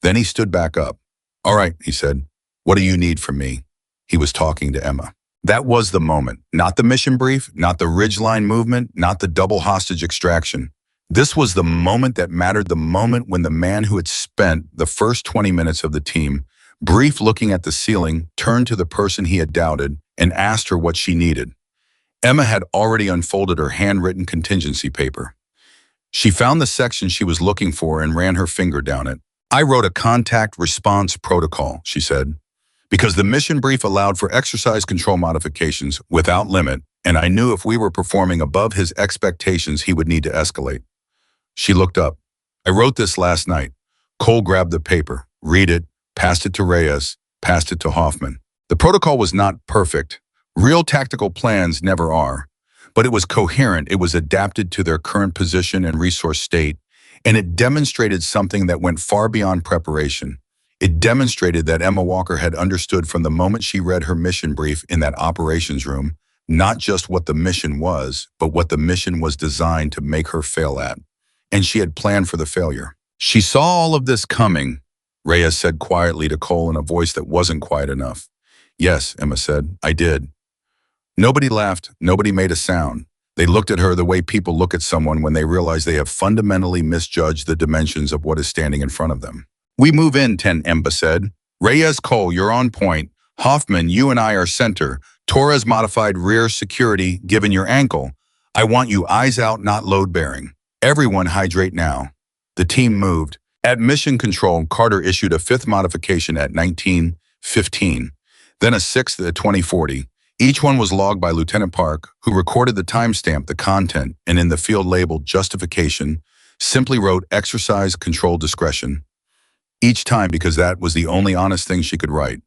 Then he stood back up. "All right," he said. "What do you need from me?" He was talking to Emma. That was the moment. Not the mission brief, not the ridgeline movement, not the double hostage extraction. This was the moment that mattered, the moment when the man who had spent the first 20 minutes of the team, brief looking at the ceiling, turned to the person he had doubted and asked her what she needed. Emma had already unfolded her handwritten contingency paper. She found the section she was looking for and ran her finger down it. "I wrote a contact response protocol," she said, "because the mission brief allowed for exercise control modifications without limit, and I knew if we were performing above his expectations, he would need to escalate." She looked up. "I wrote this last night." Cole grabbed the paper, read it, passed it to Reyes, passed it to Hoffman. The protocol was not perfect. Real tactical plans never are. But it was coherent, it was adapted to their current position and resource state, and it demonstrated something that went far beyond preparation. It demonstrated that Emma Walker had understood from the moment she read her mission brief in that operations room, not just what the mission was, but what the mission was designed to make her fail at. And she had planned for the failure. "She saw all of this coming," Reyes said quietly to Cole in a voice that wasn't quiet enough. "Yes," Emma said, "I did." Nobody laughed, nobody made a sound. They looked at her the way people look at someone when they realize they have fundamentally misjudged the dimensions of what is standing in front of them. We move in, 10, Emba said. Reyes, Cole, you're on point. Hoffman, you and I are center. Torres modified rear security, given your ankle. I want you eyes out, not load-bearing. Everyone hydrate now. The team moved. At mission control, Carter issued a fifth modification at 19:15, then a sixth at 20:40. Each one was logged by Lieutenant Park, who recorded the timestamp, the content, and in the field labeled justification, simply wrote exercise control discretion. Each time because that was the only honest thing she could write.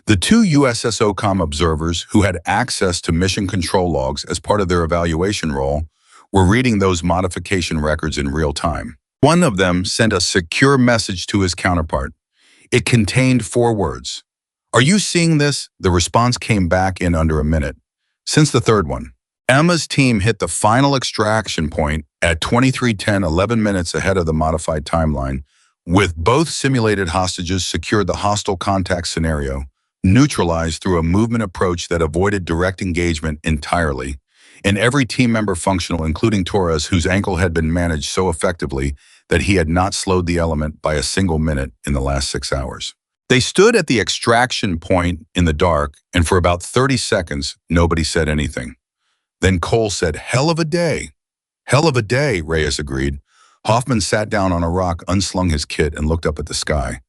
The two USSOCOM observers who had access to mission control logs as part of their evaluation role were reading those modification records in real time. One of them sent a secure message to his counterpart. It contained 4 words. Are you seeing this? The response came back in under a minute. Since the third one. Emma's team hit the final extraction point at 23:10, 11 minutes ahead of the modified timeline, with both simulated hostages secured the hostile contact scenario, neutralized through a movement approach that avoided direct engagement entirely, and every team member functional, including Torres, whose ankle had been managed so effectively that he had not slowed the element by a single minute in the last 6 hours. They stood at the extraction point in the dark, and for about 30 seconds, nobody said anything. Then Cole said, "Hell of a day." "Hell of a day," Reyes agreed. Hoffman sat down on a rock, unslung his kit, and looked up at the sky.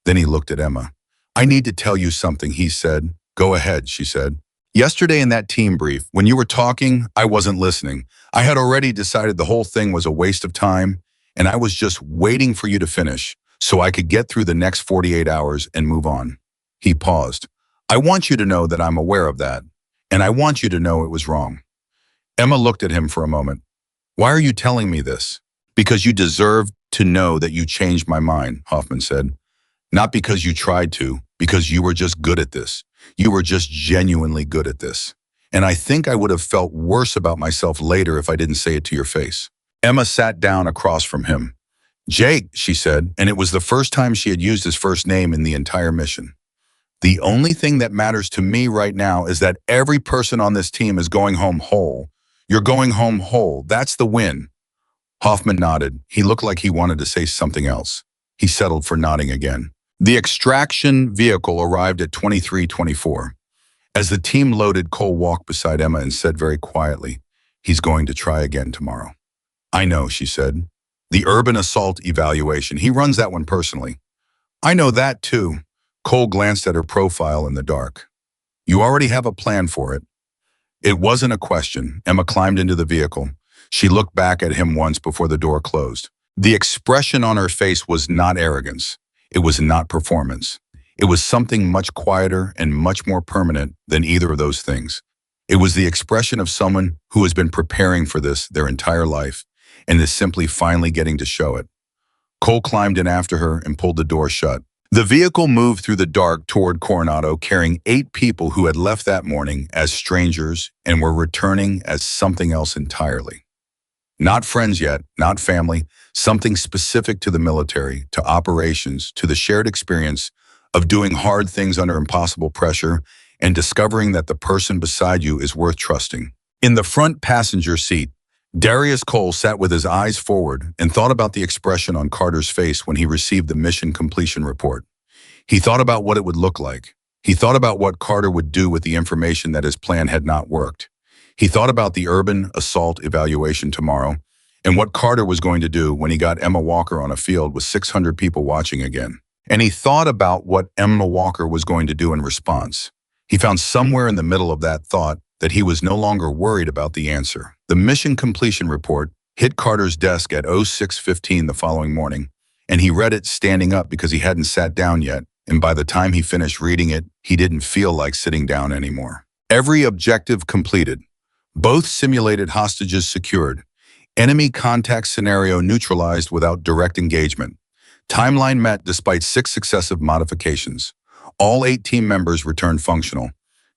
Then he looked at Emma. "I need to tell you something," he said. "Go ahead," she said. "Yesterday in that team brief, when you were talking, I wasn't listening. I had already decided the whole thing was a waste of time, and I was just waiting for you to finish so I could get through the next 48 hours and move on." He paused. "I want you to know that I'm aware of that, and I want you to know it was wrong." Emma looked at him for a moment. "Why are you telling me this?" "Because you deserve to know that you changed my mind," Hoffman said. "Not because you tried to, because you were just good at this. You were just genuinely good at this. And I think I would have felt worse about myself later if I didn't say it to your face." Emma sat down across from him. "Jake," she said, and it was the first time she had used his first name in the entire mission. "The only thing that matters to me right now is that every person on this team is going home whole. You're going home whole. That's the win." Hoffman nodded. He looked like he wanted to say something else. He settled for nodding again. The extraction vehicle arrived at 23:24. As the team loaded, Cole walked beside Emma and said very quietly, "He's going to try again tomorrow." "I know," she said. "The urban assault evaluation. He runs that one personally." "I know that too." Cole glanced at her profile in the dark. "You already have a plan for it." It wasn't a question. Emma climbed into the vehicle. She looked back at him once before the door closed. The expression on her face was not arrogance. It was not performance. It was something much quieter and much more permanent than either of those things. It was the expression of someone who has been preparing for this their entire life and is simply finally getting to show it. Cole climbed in after her and pulled the door shut. The vehicle moved through the dark toward Coronado, carrying 8 people who had left that morning as strangers and were returning as something else entirely. Not friends yet, not family, something specific to the military, to operations, to the shared experience of doing hard things under impossible pressure and discovering that the person beside you is worth trusting. In the front passenger seat, Darius Cole sat with his eyes forward and thought about the expression on Carter's face when he received the mission completion report. He thought about what it would look like. He thought about what Carter would do with the information that his plan had not worked. He thought about the urban assault evaluation tomorrow and what Carter was going to do when he got Emma Walker on a field with 600 people watching again. And he thought about what Emma Walker was going to do in response. He found somewhere in the middle of that thought that he was no longer worried about the answer. The mission completion report hit Carter's desk at 06:15 the following morning, and he read it standing up because he hadn't sat down yet, and by the time he finished reading it, he didn't feel like sitting down anymore. Every objective completed. Both simulated hostages secured. Enemy contact scenario neutralized without direct engagement. Timeline met despite 6 successive modifications. All 8 team members returned functional.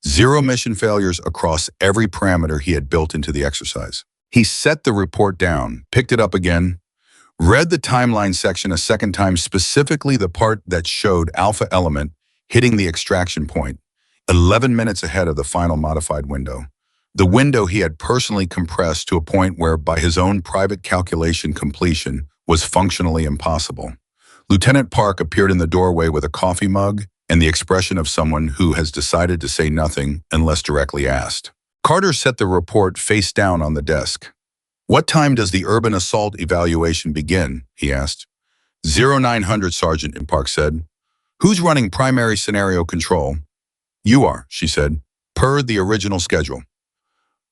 0 mission failures across every parameter he had built into the exercise. He set the report down, picked it up again, read the timeline section a second time, specifically the part that showed Alpha Element hitting the extraction point, 11 minutes ahead of the final modified window. The window he had personally compressed to a point where, by his own private calculation, completion was functionally impossible. Lieutenant Park appeared in the doorway with a coffee mug and the expression of someone who has decided to say nothing unless directly asked. Carter set the report face down on the desk. "What time does the urban assault evaluation begin?" he asked. 0900, Sergeant, Park said. "Who's running primary scenario control?" "You are," she said, per the original schedule.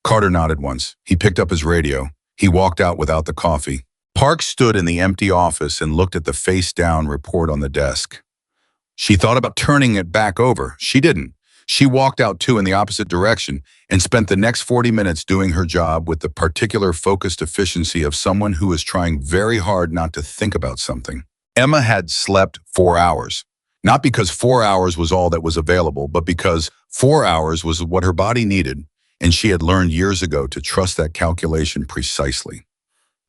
Carter nodded once. He picked up his radio. He walked out without the coffee. Park stood in the empty office and looked at the face-down report on the desk. She thought about turning it back over. She didn't. She walked out too in the opposite direction and spent the next 40 minutes doing her job with the particular focused efficiency of someone who is trying very hard not to think about something. Emma had slept 4 hours. Not because 4 hours was all that was available, but because 4 hours was what her body needed, and she had learned years ago to trust that calculation precisely.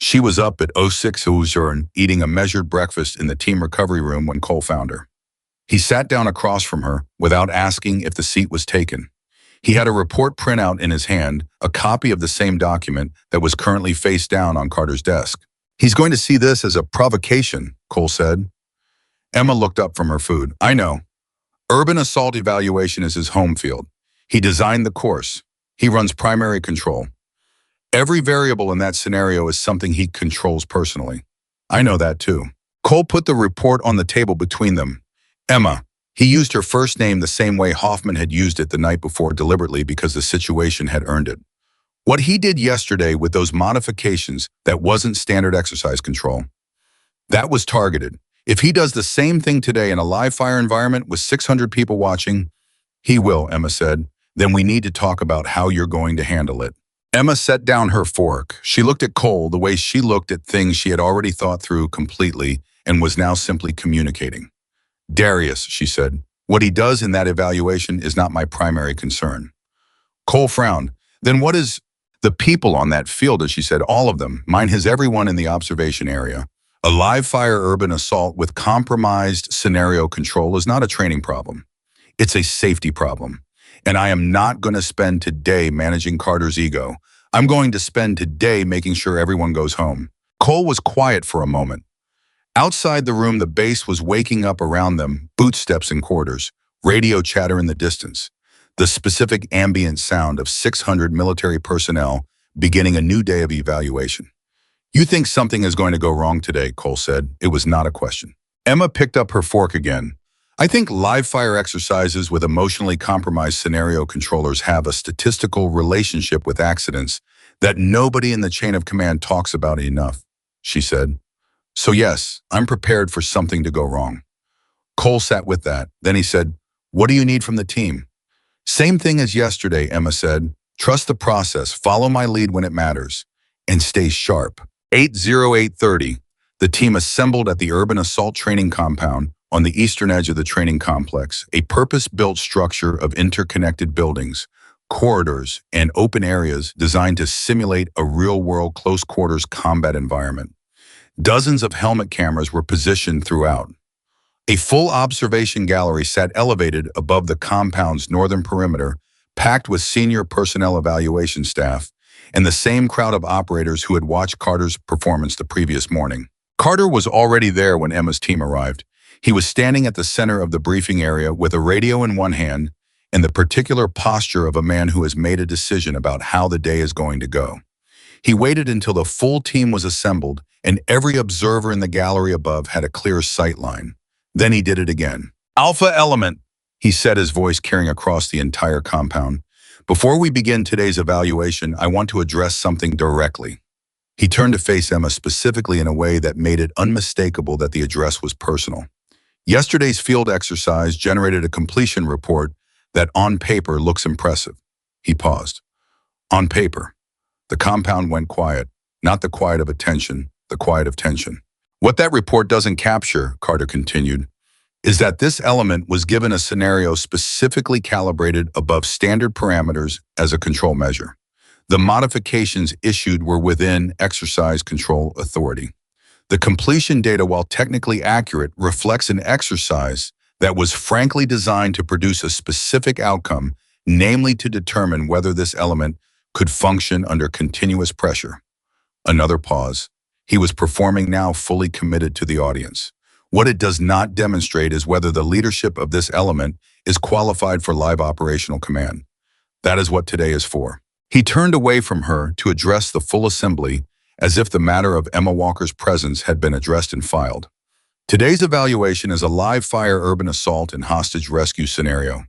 She was up at 06:00 and eating a measured breakfast in the team recovery room when Cole found her. He sat down across from her without asking if the seat was taken. He had a report printout in his hand, a copy of the same document that was currently face down on Carter's desk. "He's going to see this as a provocation," Cole said. Emma looked up from her food. "I know. Urban assault evaluation is his home field. He designed the course. He runs primary control. Every variable in that scenario is something he controls personally. I know that too." Cole put the report on the table between them. "Emma, he used her first name the same way Hoffman had used it the night before deliberately because the situation had earned it. What he did yesterday with those modifications, that wasn't standard exercise control. That was targeted. If he does the same thing today in a live fire environment with 600 people watching," "He will," Emma said. "Then we need to talk about how you're going to handle it." Emma set down her fork. She looked at Cole the way she looked at things she had already thought through completely and was now simply communicating. "Darius," she said, "what he does in that evaluation is not my primary concern." Cole frowned. "Then what is—" "The people on that field," as she said, "all of them. Mine has everyone in the observation area. A live fire urban assault with compromised scenario control is not a training problem. It's a safety problem. And I am not going to spend today managing Carter's ego. I'm going to spend today making sure everyone goes home." Cole was quiet for a moment. Outside the room, the base was waking up around them, bootsteps in quarters, radio chatter in the distance, the specific ambient sound of 600 military personnel beginning a new day of evaluation. "You think something is going to go wrong today," Cole said. It was not a question. Emma picked up her fork again. "I think live fire exercises with emotionally compromised scenario controllers have a statistical relationship with accidents that nobody in the chain of command talks about enough," she said. "So yes, I'm prepared for something to go wrong." Cole sat with that. Then he said, "What do you need from the team?" "Same thing as yesterday," Emma said. "Trust the process, follow my lead when it matters, and stay sharp." 8:08:30, the team assembled at the Urban Assault Training Compound on the eastern edge of the training complex, a purpose-built structure of interconnected buildings, corridors, and open areas designed to simulate a real-world close-quarters combat environment. Dozens of helmet cameras were positioned throughout. A full observation gallery sat elevated above the compound's northern perimeter, packed with senior personnel evaluation staff, and the same crowd of operators who had watched Carter's performance the previous morning. Carter was already there when Emma's team arrived. He was standing at the center of the briefing area with a radio in one hand and the particular posture of a man who has made a decision about how the day is going to go. He waited until the full team was assembled and every observer in the gallery above had a clear sight line. Then he did it again. "Alpha Element," he said, his voice carrying across the entire compound. "Before we begin today's evaluation, I want to address something directly." He turned to face Emma specifically in a way that made it unmistakable that the address was personal. "Yesterday's field exercise generated a completion report that on paper looks impressive." He paused. "On paper." The compound went quiet, not the quiet of attention, the quiet of tension. "What that report doesn't capture," Carter continued, "is that this element was given a scenario specifically calibrated above standard parameters as a control measure. The modifications issued were within exercise control authority. The completion data, while technically accurate, reflects an exercise that was frankly designed to produce a specific outcome, namely to determine whether this element could function under continuous pressure." Another pause. He was performing now, fully committed to the audience. What it does not demonstrate is whether the leadership of this element is qualified for live operational command. That is what today is for. He turned away from her to address the full assembly as if the matter of Emma Walker's presence had been addressed and filed. Today's evaluation is a live-fire urban assault and hostage rescue scenario.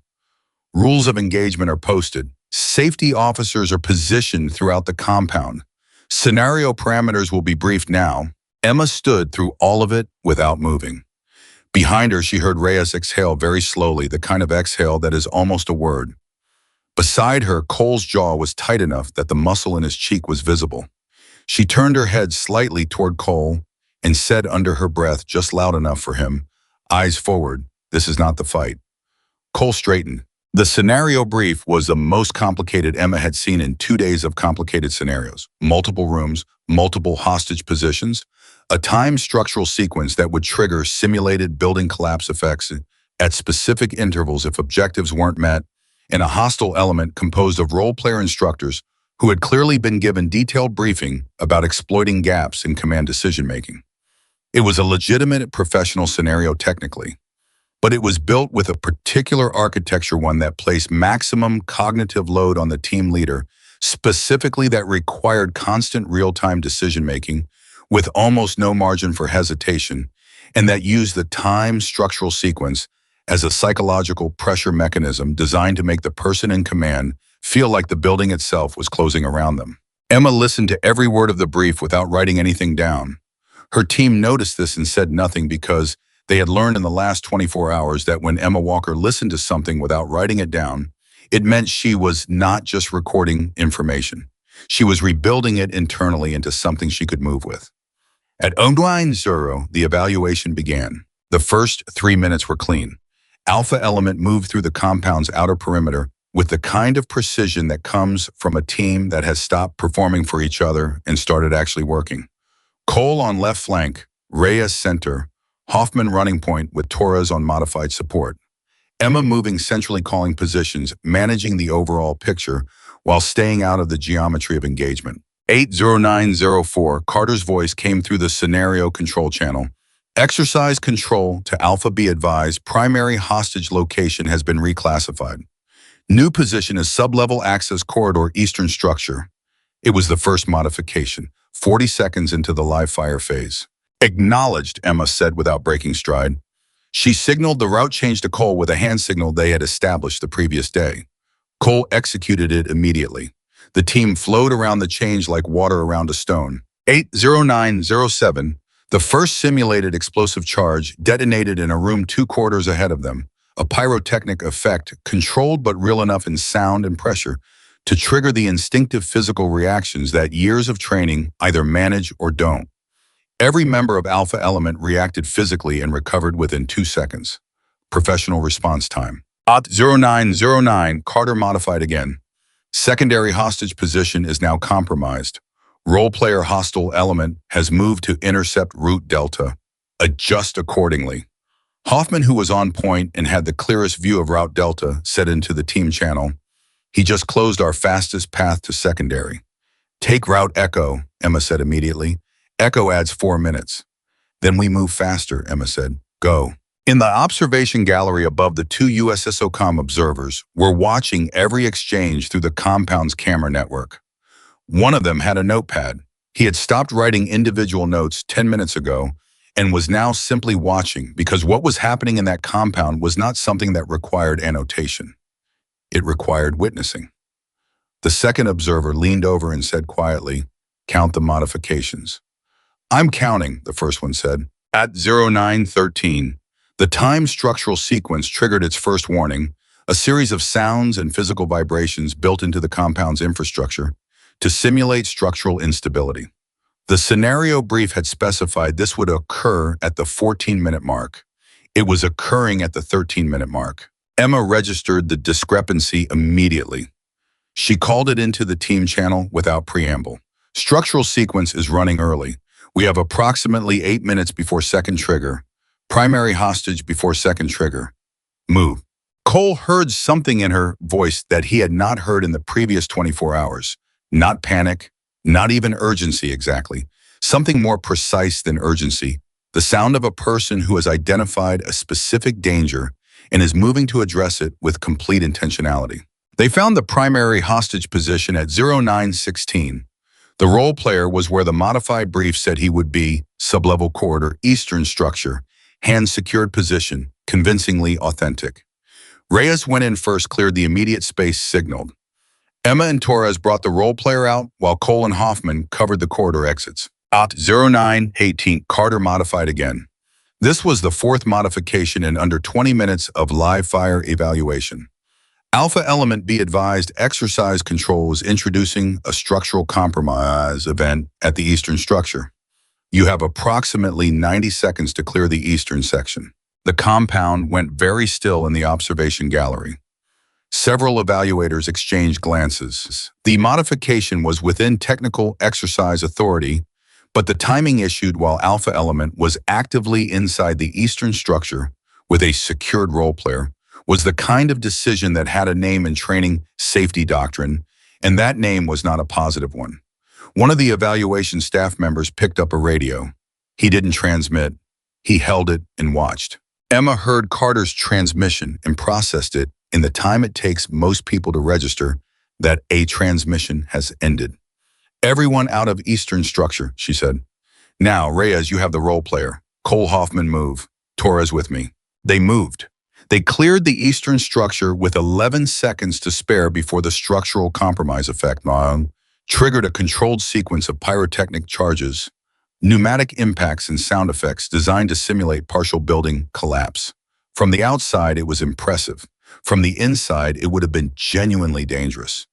Rules of engagement are posted. Safety officers are positioned throughout the compound. Scenario parameters will be briefed now. Emma stood through all of it without moving. Behind her, she heard Reyes exhale very slowly, the kind of exhale that is almost a word. Beside her, Cole's jaw was tight enough that the muscle in his cheek was visible. She turned her head slightly toward Cole and said under her breath, just loud enough for him, "Eyes forward, this is not the fight." Cole straightened. The scenario brief was the most complicated Emma had seen in 2 days of complicated scenarios. Multiple rooms, multiple hostage positions, a timed structural sequence that would trigger simulated building collapse effects at specific intervals if objectives weren't met, and a hostile element composed of role-player instructors who had clearly been given detailed briefing about exploiting gaps in command decision-making. It was a legitimate professional scenario technically, but it was built with a particular architecture, one that placed maximum cognitive load on the team leader, specifically that required constant real-time decision-making with almost no margin for hesitation, and that used the time structural sequence as a psychological pressure mechanism designed to make the person in command feel like the building itself was closing around them. Emma listened to every word of the brief without writing anything down. Her team noticed this and said nothing because they had learned in the last 24 hours that when Emma Walker listened to something without writing it down, it meant she was not just recording information. She was rebuilding it internally into something she could move with. At 09:00, the evaluation began. The first 3 minutes were clean. Alpha element moved through the compound's outer perimeter with the kind of precision that comes from a team that has stopped performing for each other and started actually working. Cole on left flank, Reyes center, Hoffman running point with Torres on modified support. Emma moving centrally calling positions, managing the overall picture while staying out of the geometry of engagement. 80904, Carter's voice came through the scenario control channel. Exercise control to Alpha B advised primary hostage location has been reclassified. New position is sublevel access corridor eastern structure. It was the first modification, 40 seconds into the live fire phase. Acknowledged, Emma said without breaking stride. She signaled the route change to Cole with a hand signal they had established the previous day. Cole executed it immediately. The team flowed around the change like water around a stone. 80907, the first simulated explosive charge detonated in a room 2 quarters ahead of them, a pyrotechnic effect controlled but real enough in sound and pressure to trigger the instinctive physical reactions that years of training either manage or don't. Every member of Alpha Element reacted physically and recovered within 2 seconds. Professional response time. At 0909, Carter modified again. Secondary hostage position is now compromised. Role-player hostile element has moved to intercept route Delta. Adjust accordingly. Hoffman, who was on point and had the clearest view of route Delta, said into the team channel, "He just closed our fastest path to secondary." "Take route Echo," Emma said immediately. "Echo adds 4 minutes." "Then we move faster," Emma said. "Go." In the observation gallery above, the 2 USSOCOM observers were watching every exchange through the compound's camera network. One of them had a notepad. He had stopped writing individual notes 10 minutes ago and was now simply watching because what was happening in that compound was not something that required annotation. It required witnessing. The second observer leaned over and said quietly, "Count the modifications." "I'm counting," the first one said. At 0913, the time structural sequence triggered its first warning, a series of sounds and physical vibrations built into the compound's infrastructure to simulate structural instability. The scenario brief had specified this would occur at the 14-minute mark. It was occurring at the 13-minute mark. Emma registered the discrepancy immediately. She called it into the team channel without preamble. "Structural sequence is running early. We have approximately 8 minutes before second trigger. Primary hostage before second trigger. Move." Cole heard something in her voice that he had not heard in the previous 24 hours. Not panic, not even urgency exactly. Something more precise than urgency. The sound of a person who has identified a specific danger and is moving to address it with complete intentionality. They found the primary hostage position at 0916. The role player was where the modified brief said he would be, sublevel corridor, eastern structure, hand-secured position, convincingly authentic. Reyes went in first, cleared the immediate space, signaled. Emma and Torres brought the role player out, while Cole and Hoffman covered the corridor exits. At 0918, Carter modified again. This was the fourth modification in under 20 minutes of live fire evaluation. Alpha Element, be advised, exercise control was introducing a structural compromise event at the eastern structure. You have approximately 90 seconds to clear the eastern section. The compound went very still in the observation gallery. Several evaluators exchanged glances. The modification was within technical exercise authority, but the timing issued while Alpha Element was actively inside the eastern structure with a secured role player was the kind of decision that had a name in training safety doctrine, and that name was not a positive one. One of the evaluation staff members picked up a radio. He didn't transmit. He held it and watched. Emma heard Carter's transmission and processed it in the time it takes most people to register that a transmission has ended. Everyone out of eastern structure, she said. Now, Reyes, you have the role player. Cole, Hoffman, move. Torres with me. They moved. They cleared the eastern structure with 11 seconds to spare before the structural compromise effect triggered a controlled sequence of pyrotechnic charges, pneumatic impacts and sound effects designed to simulate partial building collapse. From the outside, it was impressive. From the inside, it would have been genuinely dangerous.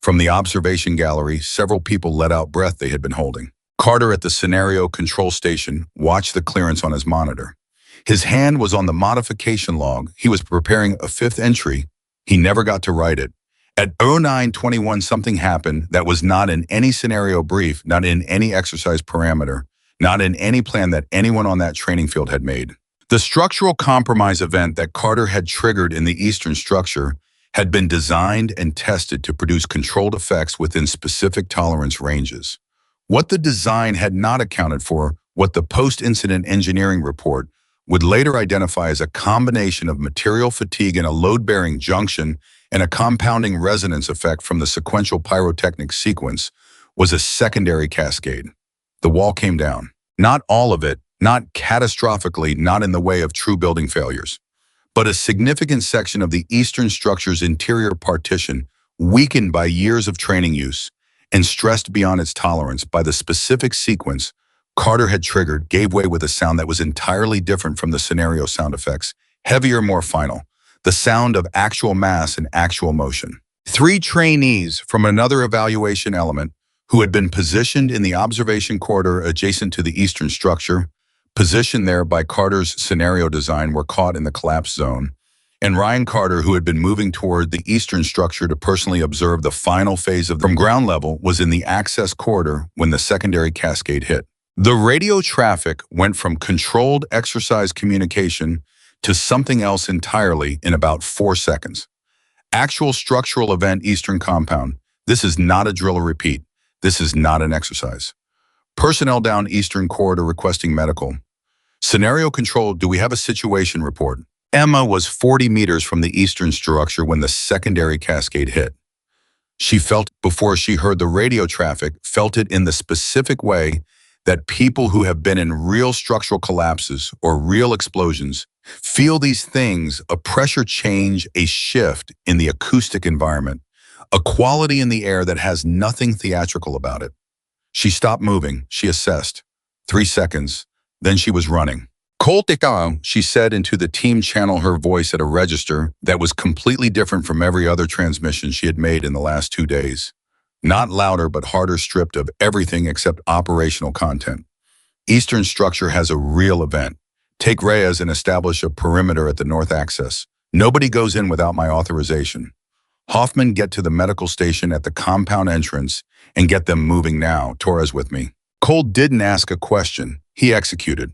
From the observation gallery, several people let out breath they had been holding. Carter at the scenario control station watched the clearance on his monitor. His hand was on the modification log. He was preparing a fifth entry. He never got to write it. At 0921, something happened that was not in any scenario brief, not in any exercise parameter, not in any plan that anyone on that training field had made. The structural compromise event that Carter had triggered in the eastern structure had been designed and tested to produce controlled effects within specific tolerance ranges. What the design had not accounted for, what the post-incident engineering report would later identify as a combination of material fatigue in a load-bearing junction and a compounding resonance effect from the sequential pyrotechnic sequence, was a secondary cascade. The wall came down. Not all of it, not catastrophically, not in the way of true building failures, but a significant section of the eastern structure's interior partition, weakened by years of training use and stressed beyond its tolerance by the specific sequence Carter had triggered, gave way with a sound that was entirely different from the scenario sound effects, heavier, more final, the sound of actual mass and actual motion. 3 trainees from another evaluation element who had been positioned in the observation corridor adjacent to the eastern structure, positioned there by Carter's scenario design, were caught in the collapse zone, and Ryan Carter, who had been moving toward the eastern structure to personally observe the final phase from ground level, was in the access corridor when the secondary cascade hit. The radio traffic went from controlled exercise communication to something else entirely in about 4 seconds. Actual structural event, eastern compound. This is not a drill or repeat. This is not an exercise. Personnel down eastern corridor requesting medical. Scenario control, do we have a situation report? Emma was 40 meters from the eastern structure when the secondary cascade hit. She felt, before she heard the radio traffic, felt it in the specific way that people who have been in real structural collapses or real explosions feel these things, a pressure change, a shift in the acoustic environment, a quality in the air that has nothing theatrical about it. She stopped moving. She assessed. 3 seconds. Then she was running. Cole, she said into the team channel, her voice at a register that was completely different from every other transmission she had made in the last 2 days. Not louder, but harder, stripped of everything except operational content. Eastern structure has a real event. Take Reyes and establish a perimeter at the north access. Nobody goes in without my authorization. Hoffman, get to the medical station at the compound entrance and get them moving now. Torres with me. Cole didn't ask a question. He executed.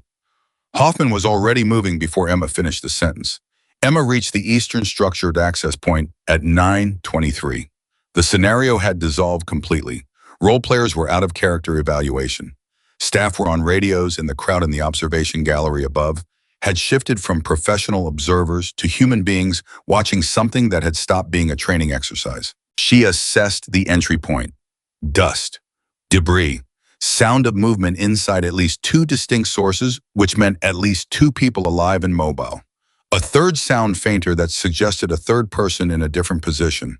Hoffman was already moving before Emma finished the sentence. Emma reached the eastern structured access point at 9:23. The scenario had dissolved completely. Role players were out of character evaluation. Staff were on radios, and the crowd in the observation gallery above had shifted from professional observers to human beings watching something that had stopped being a training exercise. She assessed the entry point. Dust, debris, sound of movement inside at least two distinct sources, which meant at least two people alive and mobile. A third sound fainter that suggested a third person in a different position.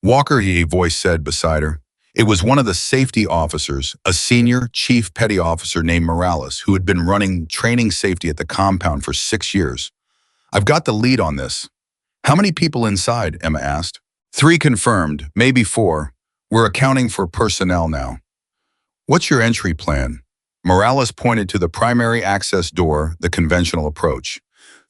Walker, a voice said beside her. It was one of the safety officers, a senior chief petty officer named Morales, who had been running training safety at the compound for 6 years. I've got the lead on this. How many people inside? Emma asked. 3 confirmed, maybe 4. We're accounting for personnel now. What's your entry plan? Morales pointed to the primary access door, the conventional approach.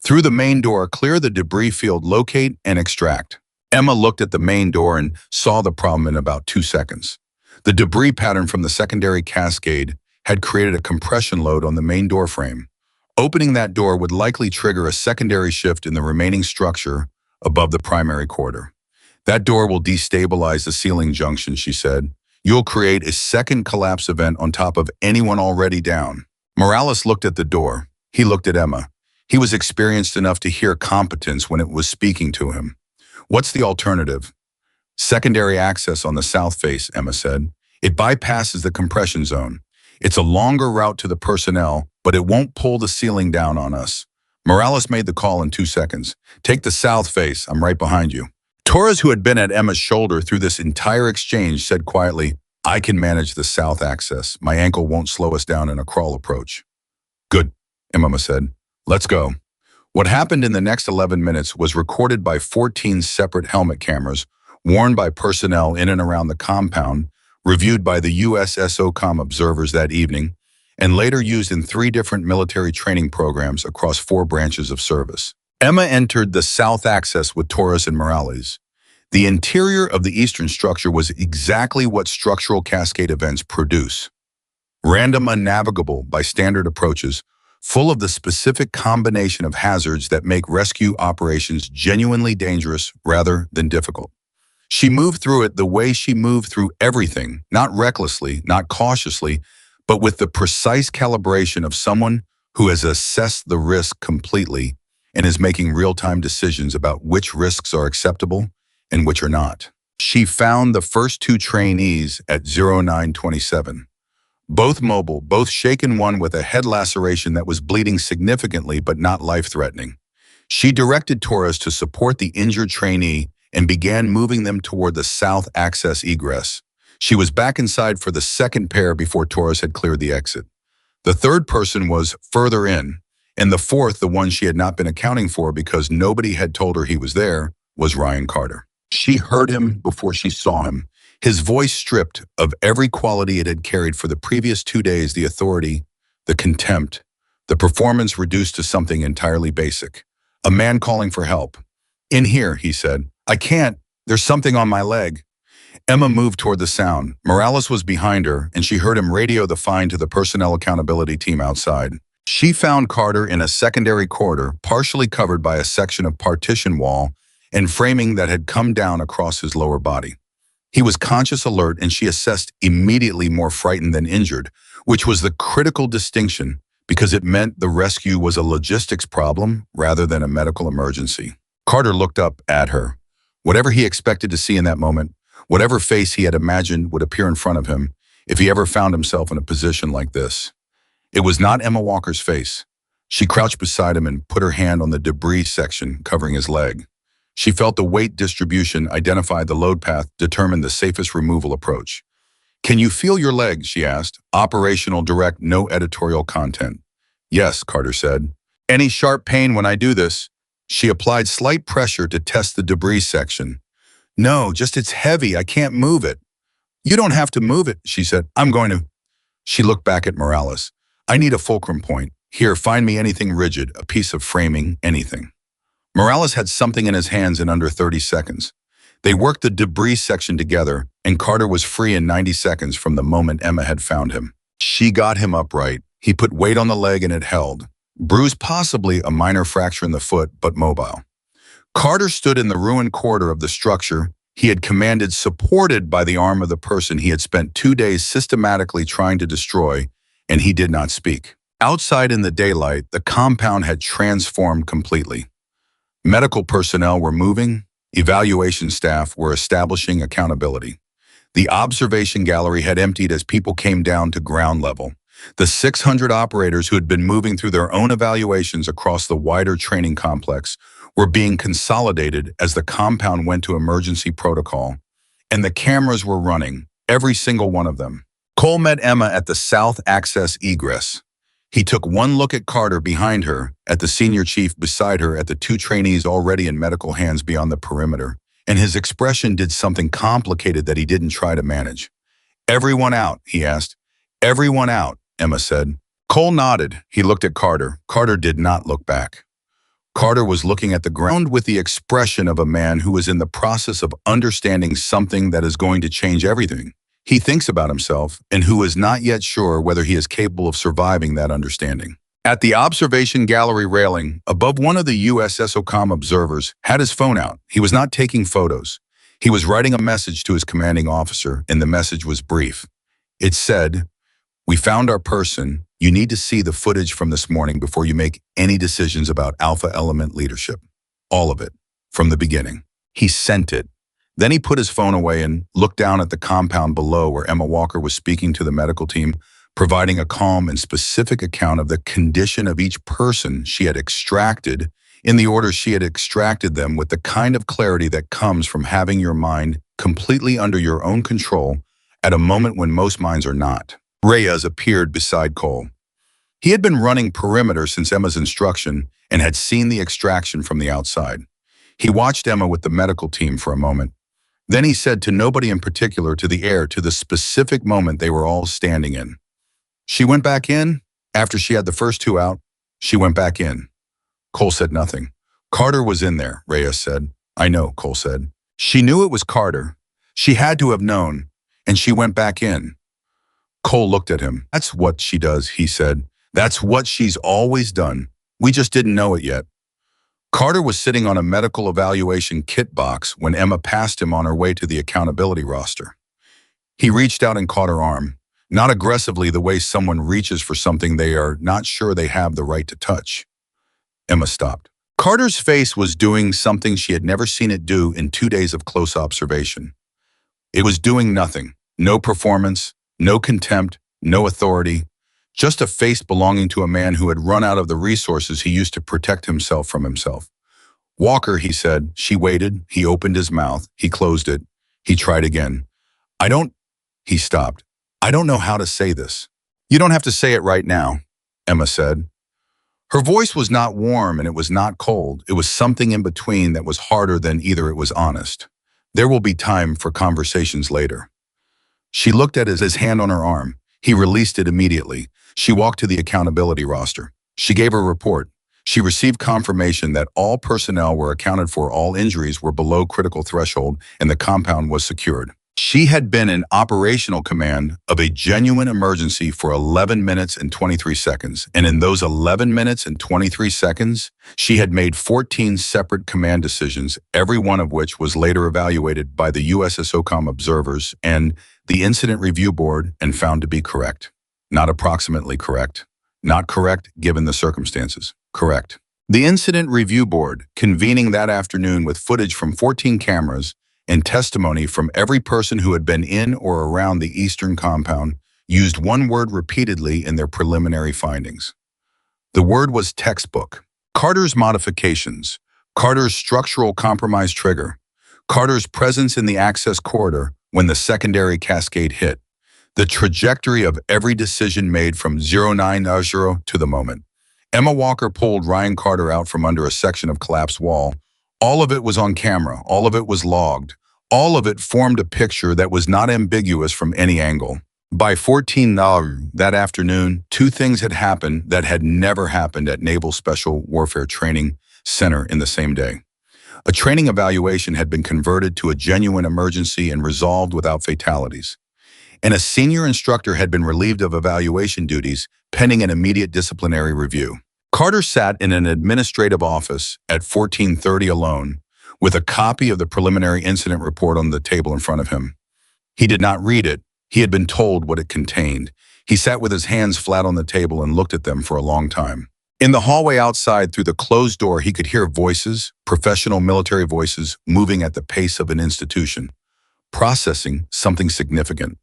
Through the main door, clear the debris field, locate and extract. Emma looked at the main door and saw the problem in about 2 seconds. The debris pattern from the secondary cascade had created a compression load on the main door frame. Opening that door would likely trigger a secondary shift in the remaining structure above the primary corridor. That door will destabilize the ceiling junction, she said. You'll create a second collapse event on top of anyone already down. Morales looked at the door. He looked at Emma. He was experienced enough to hear competence when it was speaking to him. What's the alternative? Secondary access on the south face, Emma said. It bypasses the compression zone. It's a longer route to the personnel, but it won't pull the ceiling down on us. Morales made the call in 2 seconds. Take the south face. I'm right behind you. Torres, who had been at Emma's shoulder through this entire exchange, said quietly, I can manage the south access. My ankle won't slow us down in a crawl approach. Good, Emma said. Let's go. What happened in the next 11 minutes was recorded by 14 separate helmet cameras, worn by personnel in and around the compound, reviewed by the USSOCOM observers that evening, and later used in 3 different military training programs across 4 branches of service. Emma entered the south access with Torres and Morales. The interior of the eastern structure was exactly what structural cascade events produce. Random, unnavigable by standard approaches, full of the specific combination of hazards that make rescue operations genuinely dangerous rather than difficult. She moved through it the way she moved through everything, not recklessly, not cautiously, but with the precise calibration of someone who has assessed the risk completely and is making real-time decisions about which risks are acceptable and which are not. She found the first 2 trainees at 0927. Both mobile, both shaken, one with a head laceration that was bleeding significantly but not life-threatening. She directed Torres to support the injured trainee and began moving them toward the south access egress. She was back inside for the second pair before Torres had cleared the exit. The third person was further in, and the fourth, the one she had not been accounting for because nobody had told her he was there, was Ryan Carter. She heard him before she saw him. His voice stripped of every quality it had carried for the previous 2 days, the authority, the contempt, the performance reduced to something entirely basic. A man calling for help. In here, he said. I can't. There's something on my leg. Emma moved toward the sound. Morales was behind her, and she heard him radio the find to the personnel accountability team outside. She found Carter in a secondary corridor, partially covered by a section of partition wall and framing that had come down across his lower body. He was conscious, alert, and she assessed immediately more frightened than injured, which was the critical distinction because it meant the rescue was a logistics problem rather than a medical emergency. Carter looked up at her. Whatever he expected to see in that moment, whatever face he had imagined would appear in front of him if he ever found himself in a position like this. It was not Emma Walker's face. She crouched beside him and put her hand on the debris section covering his leg. She felt the weight distribution, identified the load path, determined the safest removal approach. Can you feel your leg? She asked. Operational, direct, no editorial content. Yes, Carter said. Any sharp pain when I do this? She applied slight pressure to test the debris section. No, just it's heavy. I can't move it. You don't have to move it, she said. I'm going to. She looked back at Morales. I need a fulcrum point. Here, find me anything rigid, a piece of framing, anything. Morales had something in his hands in under 30 seconds. They worked the debris section together, and Carter was free in 90 seconds from the moment Emma had found him. She got him upright. He put weight on the leg and it held. Bruised, possibly a minor fracture in the foot, but mobile. Carter stood in the ruined corridor of the structure he had commanded, supported by the arm of the person he had spent 2 days systematically trying to destroy, and he did not speak. Outside in the daylight, the compound had transformed completely. Medical personnel were moving, evaluation staff were establishing accountability. The observation gallery had emptied as people came down to ground level. The 600 operators who had been moving through their own evaluations across the wider training complex were being consolidated as the compound went to emergency protocol. And the cameras were running, every single one of them. Cole met Emma at the South Access Egress. He took one look at Carter behind her, at the senior chief beside her, at the two trainees already in medical hands beyond the perimeter, and his expression did something complicated that he didn't try to manage. "Everyone out?" he asked. "Everyone out," Emma said. Cole nodded. He looked at Carter. Carter did not look back. Carter was looking at the ground with the expression of a man who is in the process of understanding something that is going to change everything. He thinks about himself and who is not yet sure whether he is capable of surviving that understanding. At the observation gallery railing, above one of the USSOCOM observers had his phone out. He was not taking photos. He was writing a message to his commanding officer, and the message was brief. It said, "We found our person. You need to see the footage from this morning before you make any decisions about Alpha Element leadership. All of it, from the beginning." He sent it. Then he put his phone away and looked down at the compound below where Emma Walker was speaking to the medical team, providing a calm and specific account of the condition of each person she had extracted in the order she had extracted them, with the kind of clarity that comes from having your mind completely under your own control at a moment when most minds are not. Reyes appeared beside Cole. He had been running perimeter since Emma's instruction and had seen the extraction from the outside. He watched Emma with the medical team for a moment. Then he said to nobody in particular, to the air, to the specific moment they were all standing in. "She went back in? After she had the first two out, she went back in." Cole said nothing. "Carter was in there," Reyes said. "I know," Cole said. "She knew it was Carter. She had to have known, and she went back in." Cole looked at him. "That's what she does," he said. "That's what she's always done. We just didn't know it yet." Carter was sitting on a medical evaluation kit box when Emma passed him on her way to the accountability roster. He reached out and caught her arm, not aggressively the way someone reaches for something they are not sure they have the right to touch. Emma stopped. Carter's face was doing something she had never seen it do in 2 days of close observation. It was doing nothing. No performance, no contempt, no authority. Just a face belonging to a man who had run out of the resources he used to protect himself from himself. "Walker," he said. She waited. He opened his mouth. He closed it. He tried again. "I don't..." He stopped. "I don't know how to say this." "You don't have to say it right now," Emma said. Her voice was not warm and it was not cold. It was something in between that was harder than either it was honest. "There will be time for conversations later." She looked at his hand on her arm. He released it immediately. She walked to the accountability roster. She gave her report. She received confirmation that all personnel were accounted for, all injuries were below critical threshold, and the compound was secured. She had been in operational command of a genuine emergency for 11 minutes and 23 seconds, and in those 11 minutes and 23 seconds, she had made 14 separate command decisions, every one of which was later evaluated by the USSOCOM observers and the Incident Review Board and found to be correct. Not approximately correct. Not correct given the circumstances. Correct. The Incident Review Board, convening that afternoon with footage from 14 cameras and testimony from every person who had been in or around the Eastern Compound, used one word repeatedly in their preliminary findings. The word was textbook. Carter's modifications, Carter's structural compromise trigger, Carter's presence in the access corridor when the secondary cascade hit, the trajectory of every decision made from 09:00 to the moment. Emma Walker pulled Ryan Carter out from under a section of collapsed wall. All of it was on camera. All of it was logged. All of it formed a picture that was not ambiguous from any angle. By 14:00 that afternoon, two things had happened that had never happened at Naval Special Warfare Training Center in the same day. A training evaluation had been converted to a genuine emergency and resolved without fatalities. And a senior instructor had been relieved of evaluation duties pending an immediate disciplinary review. Carter sat in an administrative office at 14:30 alone, with a copy of the preliminary incident report on the table in front of him. He did not read it. He had been told what it contained. He sat with his hands flat on the table and looked at them for a long time. In the hallway outside, through the closed door, he could hear voices, professional military voices, moving at the pace of an institution, processing something significant.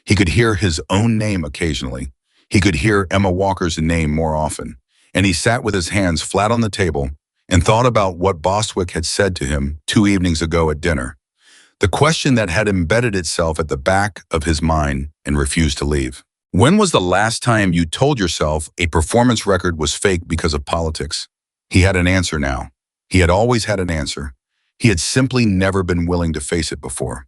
He could hear his own name occasionally. He could hear Emma Walker's name more often. And he sat with his hands flat on the table and thought about what Bostwick had said to him 2 evenings ago at dinner. The question that had embedded itself at the back of his mind and refused to leave. When was the last time you told yourself a performance record was fake because of politics? He had an answer now. He had always had an answer. He had simply never been willing to face it before.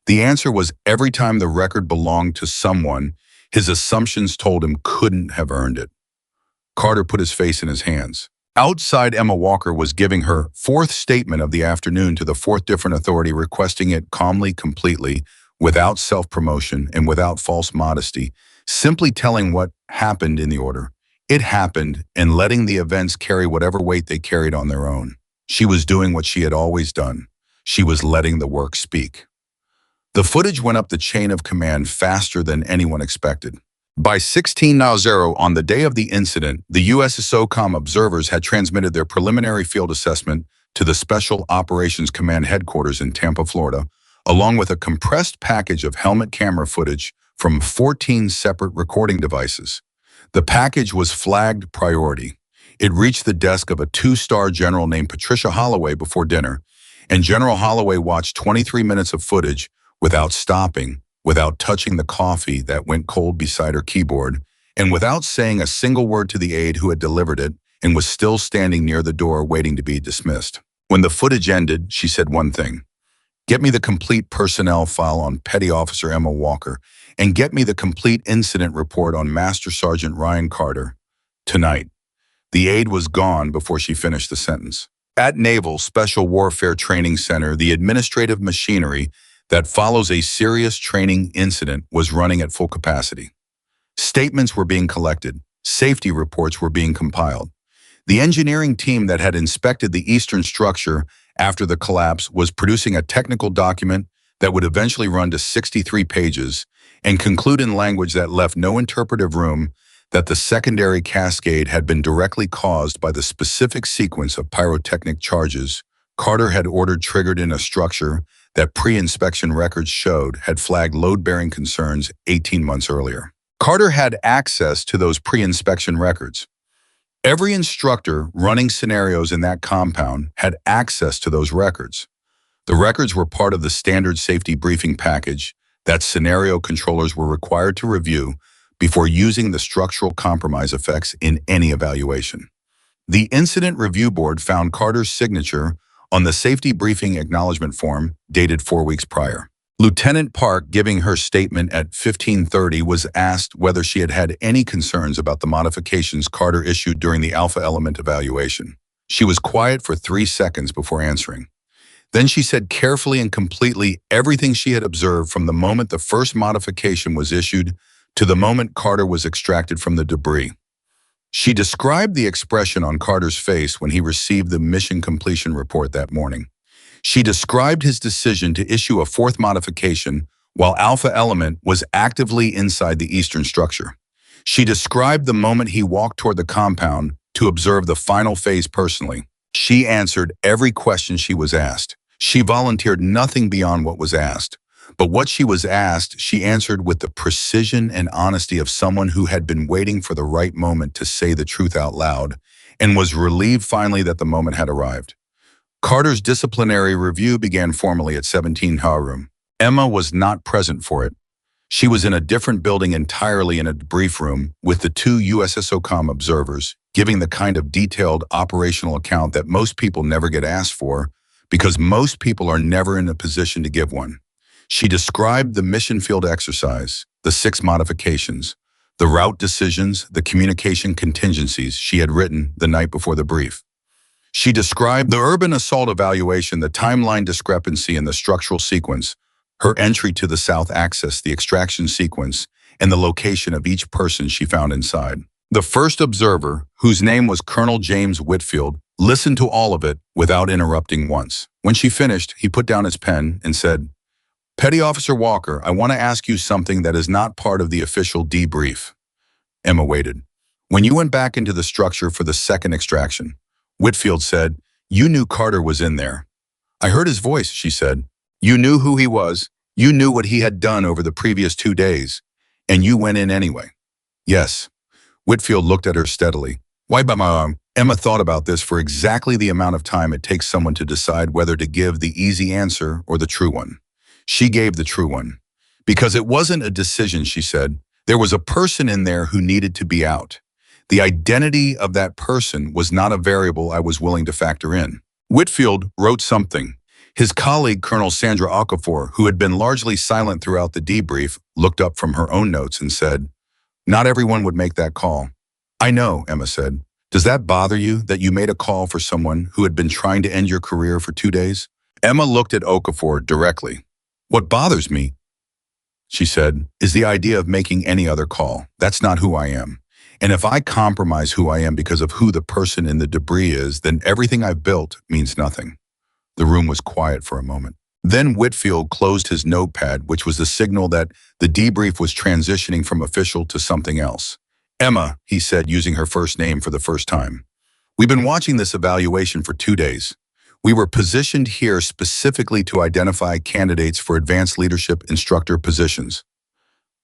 The answer was every time the record belonged to someone, his assumptions told him couldn't have earned it. Carter put his face in his hands. Outside, Emma Walker was giving her fourth statement of the afternoon to the fourth different authority, requesting it calmly, completely, without self-promotion and without false modesty, simply telling what happened in the order. It happened, and letting the events carry whatever weight they carried on their own. She was doing what she had always done. She was letting the work speak. The footage went up the chain of command faster than anyone expected. By 16:00 on the day of the incident, the USSOCOM observers had transmitted their preliminary field assessment to the Special Operations Command headquarters in Tampa, Florida, along with a compressed package of helmet camera footage from 14 separate recording devices. The package was flagged priority. It reached the desk of a 2-star general named Patricia Holloway before dinner, and General Holloway watched 23 minutes of footage without stopping, without touching the coffee that went cold beside her keyboard, and without saying a single word to the aide who had delivered it and was still standing near the door waiting to be dismissed. When the footage ended, she said one thing: "Get me the complete personnel file on Petty Officer Emma Walker, and get me the complete incident report on Master Sergeant Ryan Carter. Tonight." The aide was gone before she finished the sentence. At Naval Special Warfare Training Center, the administrative machinery that follows a serious training incident was running at full capacity. Statements were being collected. Safety reports were being compiled. The engineering team that had inspected the eastern structure after the collapse was producing a technical document that would eventually run to 63 pages and conclude in language that left no interpretive room that the secondary cascade had been directly caused by the specific sequence of pyrotechnic charges Carter had ordered triggered in a structure that pre-inspection records showed had flagged load-bearing concerns 18 months earlier. Carter had access to those pre-inspection records. Every instructor running scenarios in that compound had access to those records. The records were part of the standard safety briefing package that scenario controllers were required to review before using the structural compromise effects in any evaluation. The Incident Review Board found Carter's signature on the safety briefing acknowledgement form dated 4 weeks prior. Lieutenant Park, giving her statement at 15:30, was asked whether she had had any concerns about the modifications Carter issued during the alpha element evaluation. She was quiet for 3 seconds before answering. Then she said carefully and completely everything she had observed from the moment the first modification was issued to the moment Carter was extracted from the debris. She described the expression on Carter's face when he received the mission completion report that morning. She described his decision to issue a fourth modification while Alpha Element was actively inside the eastern structure. She described the moment he walked toward the compound to observe the final phase personally. She answered every question she was asked. She volunteered nothing beyond what was asked. But what she was asked, she answered with the precision and honesty of someone who had been waiting for the right moment to say the truth out loud and was relieved finally that the moment had arrived. Carter's disciplinary review began formally at 17 room. Emma was not present for it. She was in a different building entirely in a debrief room with the 2 USSOCOM observers, giving the kind of detailed operational account that most people never get asked for because most people are never in a position to give one. She described the mission field exercise, the 6 modifications, the route decisions, the communication contingencies she had written the night before the brief. She described the urban assault evaluation, the timeline discrepancy in the structural sequence, her entry to the south axis, the extraction sequence, and the location of each person she found inside. The first observer, whose name was Colonel James Whitfield, listened to all of it without interrupting once. When she finished, he put down his pen and said, "Petty Officer Walker, I want to ask you something that is not part of the official debrief. Emma waited. When you went back into the structure for the second extraction, Whitfield said, you knew Carter was in there. I heard his voice, she said. You knew who he was. You knew what he had done over the previous 2 days. And you went in anyway. Yes. Whitfield looked at her steadily. Why, by my arm? Emma thought about this for exactly the amount of time it takes someone to decide whether to give the easy answer or the true one. She gave the true one. Because it wasn't a decision, she said. There was a person in there who needed to be out. The identity of that person was not a variable I was willing to factor in. Whitfield wrote something. His colleague, Colonel Sandra Okafor, who had been largely silent throughout the debrief, looked up from her own notes and said, not everyone would make that call. I know, Emma said. Does that bother you that you made a call for someone who had been trying to end your career for 2 days? Emma looked at Okafor directly. What bothers me, she said, is the idea of making any other call. That's not who I am. And if I compromise who I am because of who the person in the debris is, then everything I've built means nothing. The room was quiet for a moment. Then Whitfield closed his notepad, which was the signal that the debrief was transitioning from official to something else. Emma, he said, using her first name for the first time. We've been watching this evaluation for 2 days. We were positioned here specifically to identify candidates for advanced leadership instructor positions.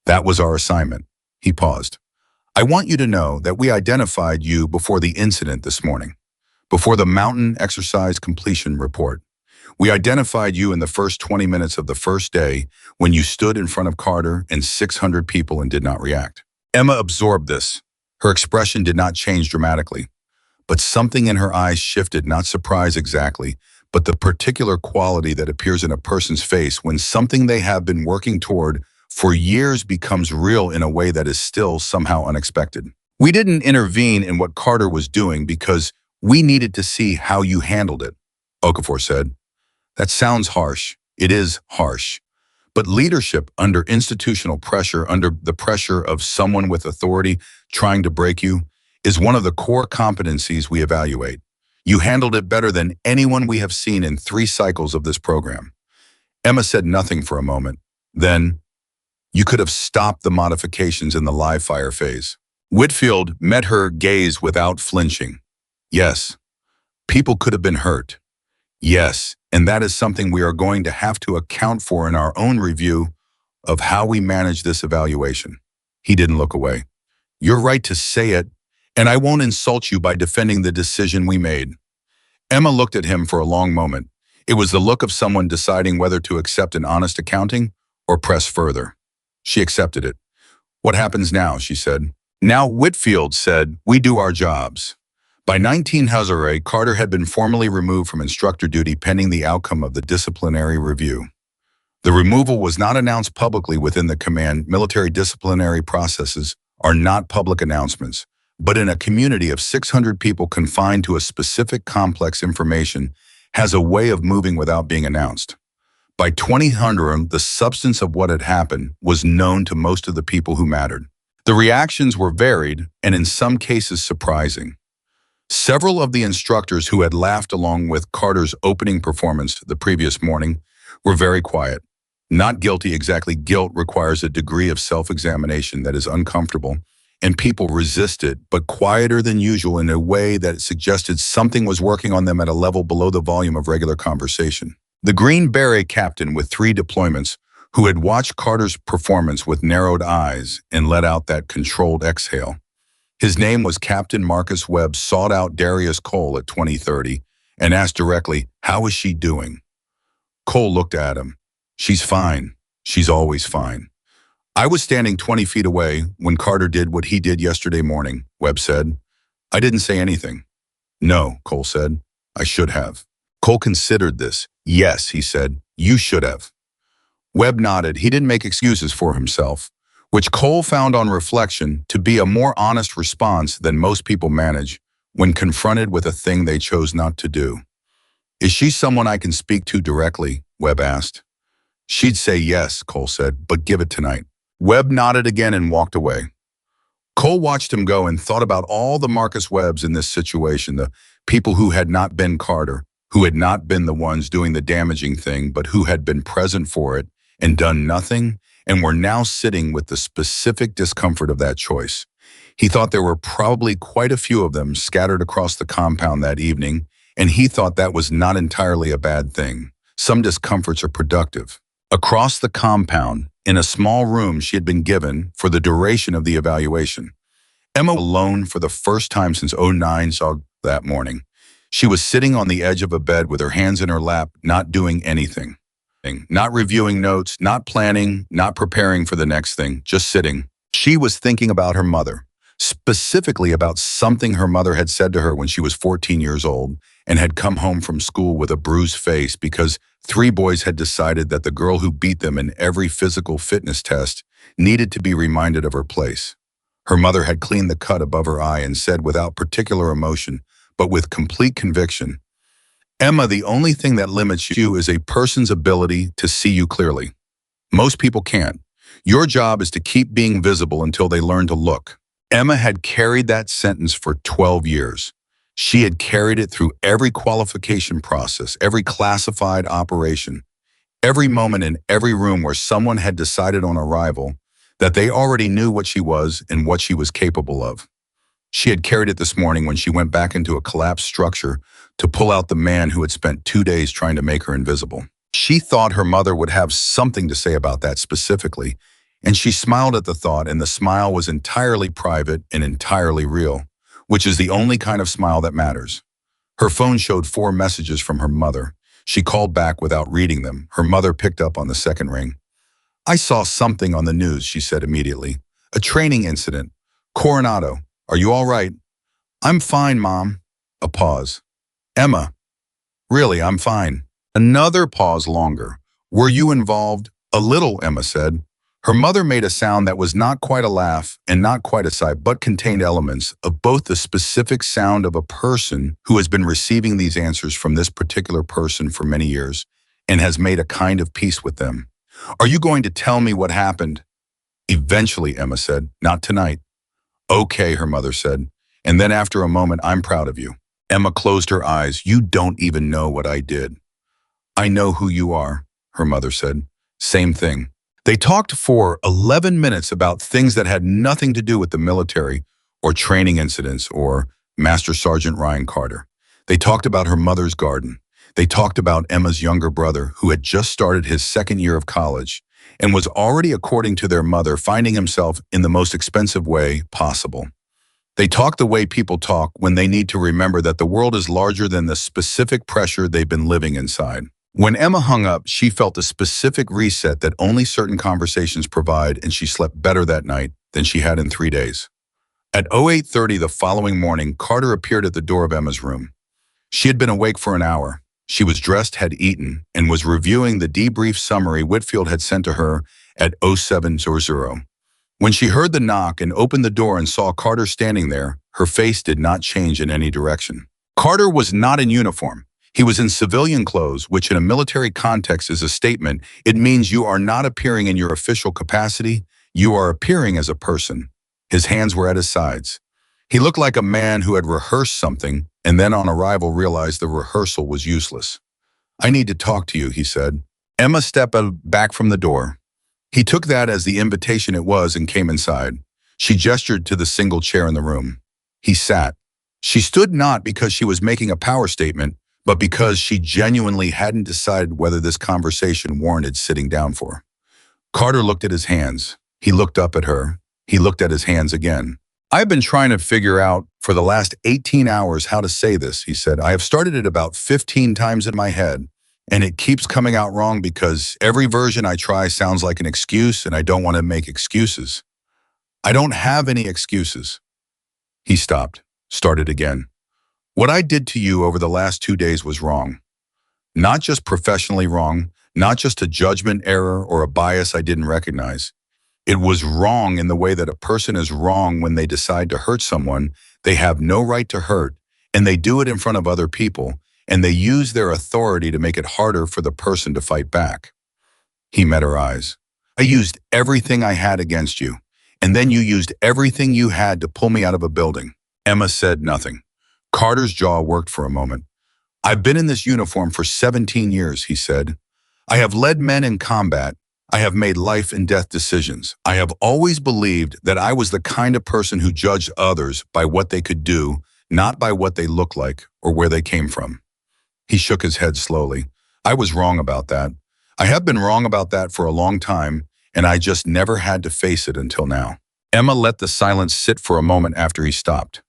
That was our assignment. He paused. I want you to know that we identified you before the incident this morning, before the mountain exercise completion report. We identified you in the first 20 minutes of the first day when you stood in front of Carter and 600 people and did not react. Emma absorbed this. Her expression did not change dramatically, but something in her eyes shifted, not surprise exactly, but the particular quality that appears in a person's face when something they have been working toward for years becomes real in a way that is still somehow unexpected. We didn't intervene in what Carter was doing because we needed to see how you handled it, Okafor said. That sounds harsh. It is harsh. But leadership under institutional pressure, under the pressure of someone with authority trying to break you, is one of the core competencies we evaluate. You handled it better than anyone we have seen in 3 cycles of this program. Emma said nothing for a moment. Then, you could have stopped the modifications in the live fire phase. Whitfield met her gaze without flinching. Yes, people could have been hurt. Yes, and that is something we are going to have to account for in our own review of how we manage this evaluation. He didn't look away. You're right to say it, and I won't insult you by defending the decision we made. Emma looked at him for a long moment. It was the look of someone deciding whether to accept an honest accounting or press further. She accepted it. What happens now, she said. Now, Whitfield said, we do our jobs. By 19 Hazare, Carter had been formally removed from instructor duty pending the outcome of the disciplinary review. The removal was not announced publicly within the command. Military disciplinary processes are not public announcements, but in a community of 600 people confined to a specific complex information has a way of moving without being announced. By 2000, the substance of what had happened was known to most of the people who mattered. The reactions were varied and in some cases surprising. Several of the instructors who had laughed along with Carter's opening performance the previous morning were very quiet. Not guilty exactly. Guilt requires a degree of self-examination that is uncomfortable, and people resist it, but quieter than usual in a way that suggested something was working on them at a level below the volume of regular conversation. The Green Beret captain with 3 deployments, who had watched Carter's performance with narrowed eyes and let out that controlled exhale. His name was Captain Marcus Webb, sought out Darius Cole at 2030 and asked directly, how is she doing? Cole looked at him. She's fine. She's always fine. I was standing 20 feet away when Carter did what he did yesterday morning, Webb said. I didn't say anything. No, Cole said. I should have. Cole considered this. Yes, he said. You should have. Webb nodded. He didn't make excuses for himself, which Cole found on reflection to be a more honest response than most people manage when confronted with a thing they chose not to do. Is she someone I can speak to directly? Webb asked. She'd say yes, Cole said, but give it tonight. Webb nodded again and walked away. Cole watched him go and thought about all the Marcus Webbs in this situation, the people who had not been Carter, who had not been the ones doing the damaging thing, but who had been present for it and done nothing, and were now sitting with the specific discomfort of that choice. He thought there were probably quite a few of them scattered across the compound that evening, and he thought that was not entirely a bad thing. Some discomforts are productive. Across the compound, in a small room she had been given for the duration of the evaluation, Emma was alone for the first time since '09 saw that morning. She was sitting on the edge of a bed with her hands in her lap, not doing anything. Not reviewing notes, not planning, not preparing for the next thing, just sitting. She was thinking about her mother, specifically about something her mother had said to her when she was 14 years old and had come home from school with a bruised face because 3 boys had decided that the girl who beat them in every physical fitness test needed to be reminded of her place. Her mother had cleaned the cut above her eye and said without particular emotion, but with complete conviction, "Emma, the only thing that limits you is a person's ability to see you clearly. Most people can't. Your job is to keep being visible until they learn to look." Emma had carried that sentence for 12 years. She had carried it through every qualification process, every classified operation, every moment in every room where someone had decided on arrival that they already knew what she was and what she was capable of. She had carried it this morning when she went back into a collapsed structure to pull out the man who had spent 2 days trying to make her invisible. She thought her mother would have something to say about that specifically, and she smiled at the thought, and the smile was entirely private and entirely real, which is the only kind of smile that matters. Her phone showed 4 messages from her mother. She called back without reading them. Her mother picked up on the second ring. "I saw something on the news," she said immediately. "A training incident. Coronado. Are you all right?" "I'm fine, Mom." A pause. "Emma, really, I'm fine." Another pause longer. "Were you involved?" "A little," Emma said. Her mother made a sound that was not quite a laugh and not quite a sigh, but contained elements of both the specific sound of a person who has been receiving these answers from this particular person for many years and has made a kind of peace with them. "Are you going to tell me what happened?" "Eventually," Emma said. "Not tonight." "Okay," her mother said. And then after a moment, "I'm proud of you." Emma closed her eyes. "You don't even know what I did." "I know who you are," her mother said. "Same thing." They talked for 11 minutes about things that had nothing to do with the military or training incidents or Master Sergeant Ryan Carter. They talked about her mother's garden. They talked about Emma's younger brother, who had just started his second year of college and was already, according to their mother, finding himself in the most expensive way possible. They talk the way people talk when they need to remember that the world is larger than the specific pressure they've been living inside. When Emma hung up, she felt a specific reset that only certain conversations provide, and she slept better that night than she had in 3 days. At 08:30 the following morning, Carter appeared at the door of Emma's room. She had been awake for an hour. She was dressed, had eaten, and was reviewing the debrief summary Whitfield had sent to her at 07:00. When she heard the knock and opened the door and saw Carter standing there, her face did not change in any direction. Carter was not in uniform. He was in civilian clothes, which in a military context is a statement. It means you are not appearing in your official capacity, you are appearing as a person. His hands were at his sides. He looked like a man who had rehearsed something and then on arrival realized the rehearsal was useless. "I need to talk to you," he said. Emma stepped back from the door. He took that as the invitation it was and came inside. She gestured to the single chair in the room. He sat. She stood not because she was making a power statement, but because she genuinely hadn't decided whether this conversation warranted sitting down for. Carter looked at his hands. He looked up at her. He looked at his hands again. "I've been trying to figure out for the last 18 hours how to say this," he said. "I have started it about 15 times in my head, and it keeps coming out wrong because every version I try sounds like an excuse, and I don't want to make excuses. I don't have any excuses." He stopped, started again. "What I did to you over the last 2 days was wrong. Not just professionally wrong, not just a judgment error or a bias I didn't recognize. It was wrong in the way that a person is wrong when they decide to hurt someone they have no right to hurt, and they do it in front of other people, and they use their authority to make it harder for the person to fight back." He met her eyes. "I used everything I had against you, and then you used everything you had to pull me out of a building." Emma said nothing. Carter's jaw worked for a moment. "I've been in this uniform for 17 years, he said. "I have led men in combat. I have made life and death decisions. I have always believed that I was the kind of person who judged others by what they could do, not by what they looked like or where they came from. He shook his head slowly. I was wrong about that. I have been wrong about that for a long time, and I just never had to face it until now. Emma let the silence sit for a moment after he stopped.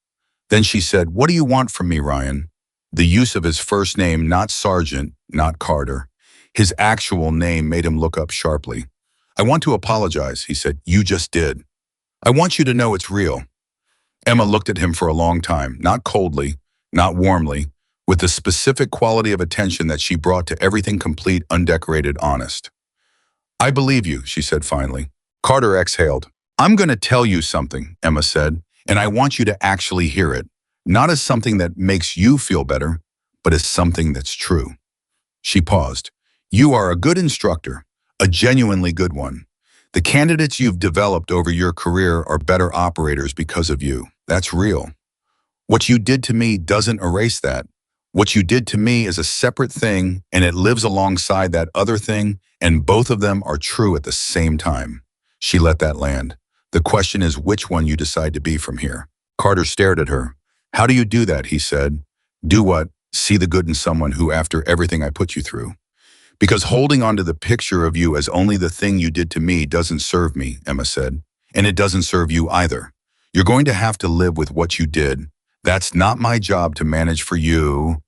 Then she said, "What do you want from me, Ryan?" The use of his first name, not Sergeant, not Carter. His actual name made him look up sharply. "I want to apologize," he said. "You just did. I want you to know it's real." Emma looked at him for a long time, not coldly, not warmly, with the specific quality of attention that she brought to everything complete, undecorated, honest. "I believe you," she said finally. Carter exhaled. "I'm going to tell you something," Emma said, "and I want you to actually hear it, not as something that makes you feel better, but as something that's true." She paused. "You are a good instructor, a genuinely good one. The candidates you've developed over your career are better operators because of you. That's real. What you did to me doesn't erase that. What you did to me is a separate thing, and it lives alongside that other thing, and both of them are true at the same time." She let that land. "The question is which one you decide to be from here." Carter stared at her. "How do you do that?" he said. "Do what? See the good in someone who, after everything I put you through." "Because holding on to the picture of you as only the thing you did to me doesn't serve me," Emma said. "And it doesn't serve you either. You're going to have to live with what you did. That's not my job to manage for you,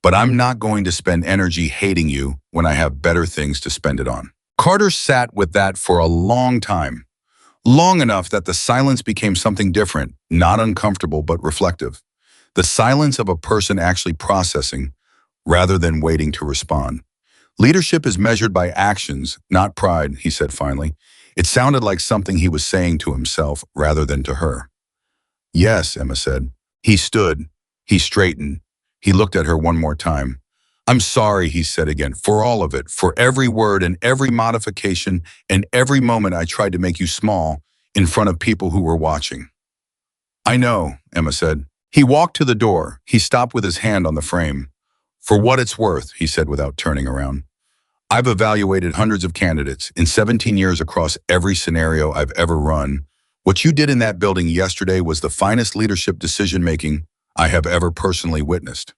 but I'm not going to spend energy hating you when I have better things to spend it on." Carter sat with that for a long time, long enough that the silence became something different, not uncomfortable but reflective. The silence of a person actually processing rather than waiting to respond. "Leadership is measured by actions, not pride," he said finally. It sounded like something he was saying to himself rather than to her. "Yes," Emma said. He stood. He straightened. He looked at her one more time. "I'm sorry," he said again, "for all of it, for every word and every modification and every moment I tried to make you small in front of people who were watching." "I know," Emma said. He walked to the door. He stopped with his hand on the frame. "For what it's worth," he said without turning around, "I've evaluated hundreds of candidates in 17 years across every scenario I've ever run. What you did in that building yesterday was the finest leadership decision-making I have ever personally witnessed."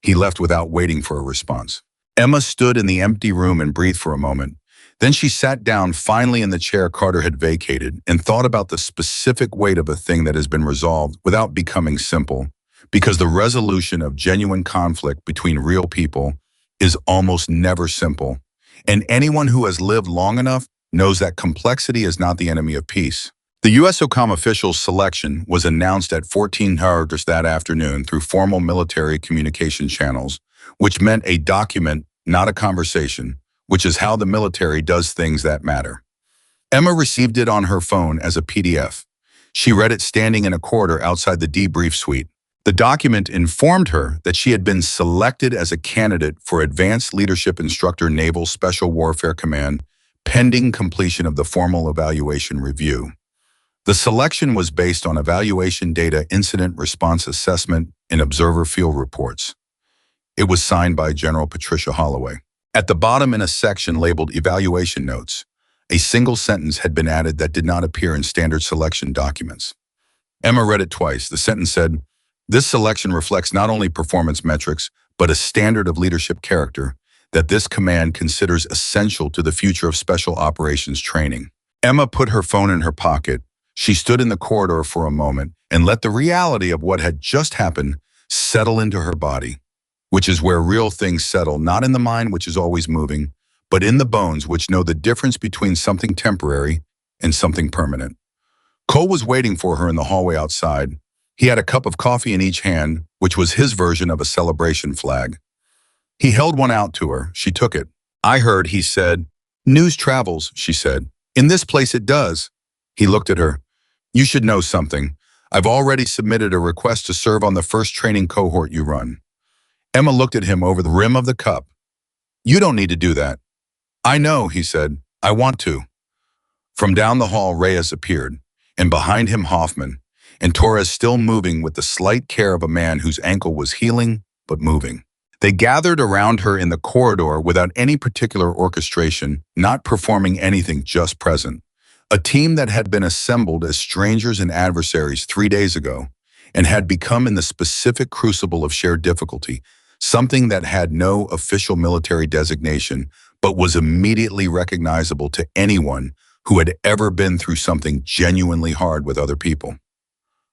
He left without waiting for a response. Emma stood in the empty room and breathed for a moment. Then she sat down finally in the chair Carter had vacated and thought about the specific weight of a thing that has been resolved without becoming simple, because the resolution of genuine conflict between real people is almost never simple. And anyone who has lived long enough knows that complexity is not the enemy of peace. The USOCOM official's selection was announced at 1400 that afternoon through formal military communication channels, which meant a document, not a conversation, which is how the military does things that matter. Emma received it on her phone as a PDF. She read it standing in a corridor outside the debrief suite. The document informed her that she had been selected as a candidate for Advanced Leadership Instructor Naval Special Warfare Command, pending completion of the formal evaluation review. The selection was based on evaluation data, incident response assessment, and observer field reports. It was signed by General Patricia Holloway. At the bottom, in a section labeled Evaluation Notes, a single sentence had been added that did not appear in standard selection documents. Emma read it twice. The sentence said, "This selection reflects not only performance metrics, but a standard of leadership character that this command considers essential to the future of special operations training." Emma put her phone in her pocket. She stood in the corridor for a moment and let the reality of what had just happened settle into her body, which is where real things settle, not in the mind, which is always moving, but in the bones, which know the difference between something temporary and something permanent. Cole was waiting for her in the hallway outside. He had a cup of coffee in each hand, which was his version of a celebration flag. He held one out to her. She took it. "I heard," he said. "News travels," she said. "In this place it does." He looked at her. "You should know something. I've already submitted a request to serve on the first training cohort you run." Emma looked at him over the rim of the cup. "You don't need to do that." "I know," he said. "I want to." From down the hall, Reyes appeared, and behind him Hoffman, and Torres still moving with the slight care of a man whose ankle was healing but moving. They gathered around her in the corridor without any particular orchestration, not performing anything, just present. A team that had been assembled as strangers and adversaries 3 days ago and had become in the specific crucible of shared difficulty, something that had no official military designation but was immediately recognizable to anyone who had ever been through something genuinely hard with other people.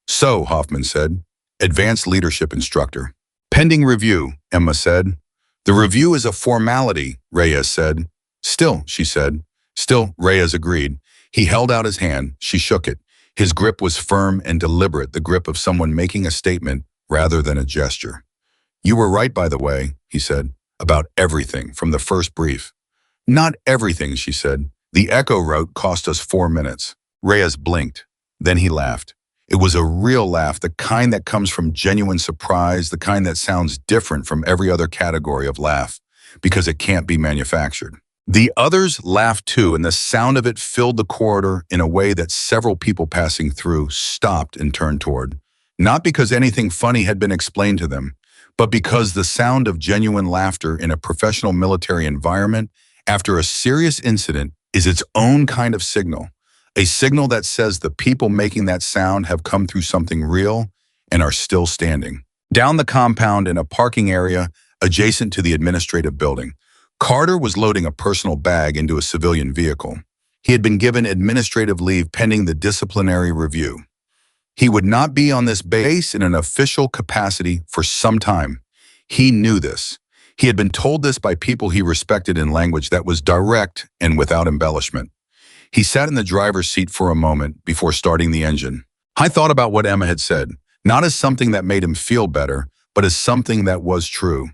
So, Hoffman said, advanced leadership instructor. Pending review, Emma said. The review is a formality, Reyes said. Still, she said. Still, Reyes agreed. He held out his hand. She shook it. His grip was firm and deliberate, the grip of someone making a statement rather than a gesture. You were right, by the way, he said, about everything from the first brief. Not everything, she said. The echo route cost us 4 minutes. Reyes blinked. Then he laughed. It was a real laugh, the kind that comes from genuine surprise, the kind that sounds different from every other category of laugh, because it can't be manufactured. The others laughed too, and the sound of it filled the corridor in a way that several people passing through stopped and turned toward. Not because anything funny had been explained to them, but because the sound of genuine laughter in a professional military environment after a serious incident is its own kind of signal. A signal that says the people making that sound have come through something real and are still standing. Down the compound in a parking area adjacent to the administrative building, Carter was loading a personal bag into a civilian vehicle. He had been given administrative leave pending the disciplinary review. He would not be on this base in an official capacity for some time. He knew this. He had been told this by people he respected in language that was direct and without embellishment. He sat in the driver's seat for a moment before starting the engine. I thought about what Emma had said, not as something that made him feel better, but as something that was true.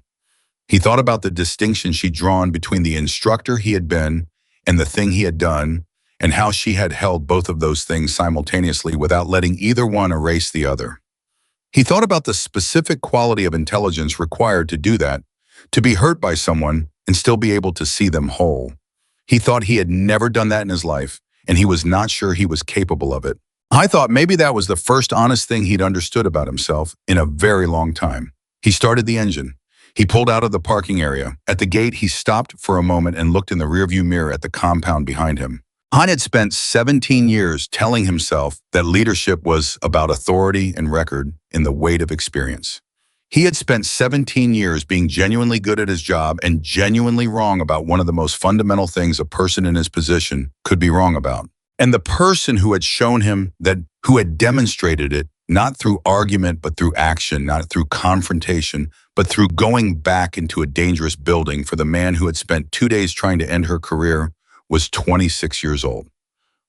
He thought about the distinction she'd drawn between the instructor he had been and the thing he had done, and how she had held both of those things simultaneously without letting either one erase the other. He thought about the specific quality of intelligence required to do that, to be hurt by someone and still be able to see them whole. He thought he had never done that in his life, and he was not sure he was capable of it. I thought maybe that was the first honest thing he'd understood about himself in a very long time. He started the engine. He pulled out of the parking area. At the gate, he stopped for a moment and looked in the rearview mirror at the compound behind him. Han had spent 17 years telling himself that leadership was about authority and record in the weight of experience. He had spent 17 years being genuinely good at his job and genuinely wrong about one of the most fundamental things a person in his position could be wrong about. And the person who had shown him that, who had demonstrated it, not through argument, but through action, not through confrontation, but through going back into a dangerous building for the man who had spent 2 days trying to end her career, was 26 years old.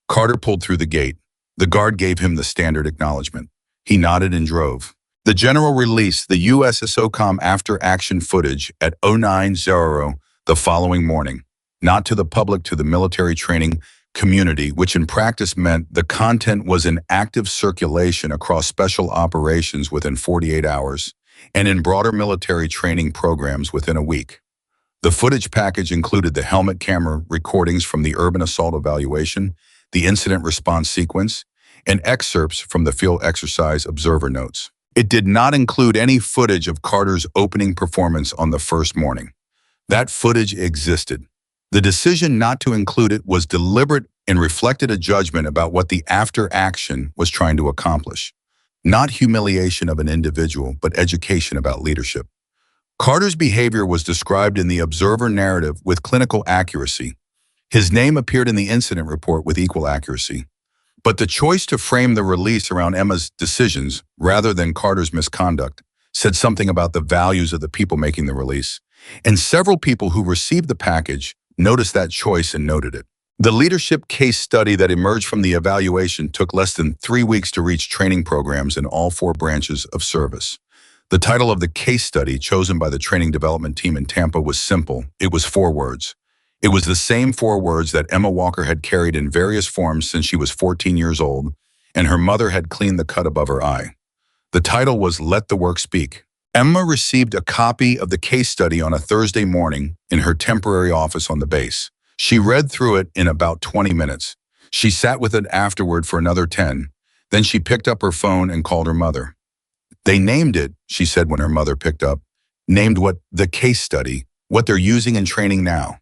Carter pulled through the gate. The guard gave him the standard acknowledgement. He nodded and drove. The general released the USSOCOM after-action footage at 09:00 the following morning, not to the public, to the military training community, which in practice meant the content was in active circulation across special operations within 48 hours and in broader military training programs within a week. The footage package included the helmet camera recordings from the urban assault evaluation, the incident response sequence, and excerpts from the field exercise observer notes. It did not include any footage of Carter's opening performance on the first morning. That footage existed. The decision not to include it was deliberate and reflected a judgment about what the after-action was trying to accomplish. Not humiliation of an individual, but education about leadership. Carter's behavior was described in the observer narrative with clinical accuracy. His name appeared in the incident report with equal accuracy. But the choice to frame the release around Emma's decisions rather than Carter's misconduct said something about the values of the people making the release. And several people who received the package noticed that choice and noted it. The leadership case study that emerged from the evaluation took less than 3 weeks to reach training programs in all 4 branches of service. The title of the case study chosen by the training development team in Tampa was simple. It was 4 words. It was the same 4 words that Emma Walker had carried in various forms since she was 14 years old, and her mother had cleaned the cut above her eye. The title was Let the Work Speak. Emma received a copy of the case study on a Thursday morning in her temporary office on the base. She read through it in about 20 minutes. She sat with it afterward for another 10. Then she picked up her phone and called her mother. They named it, she said when her mother picked up. named what the case study, what they're using in training now.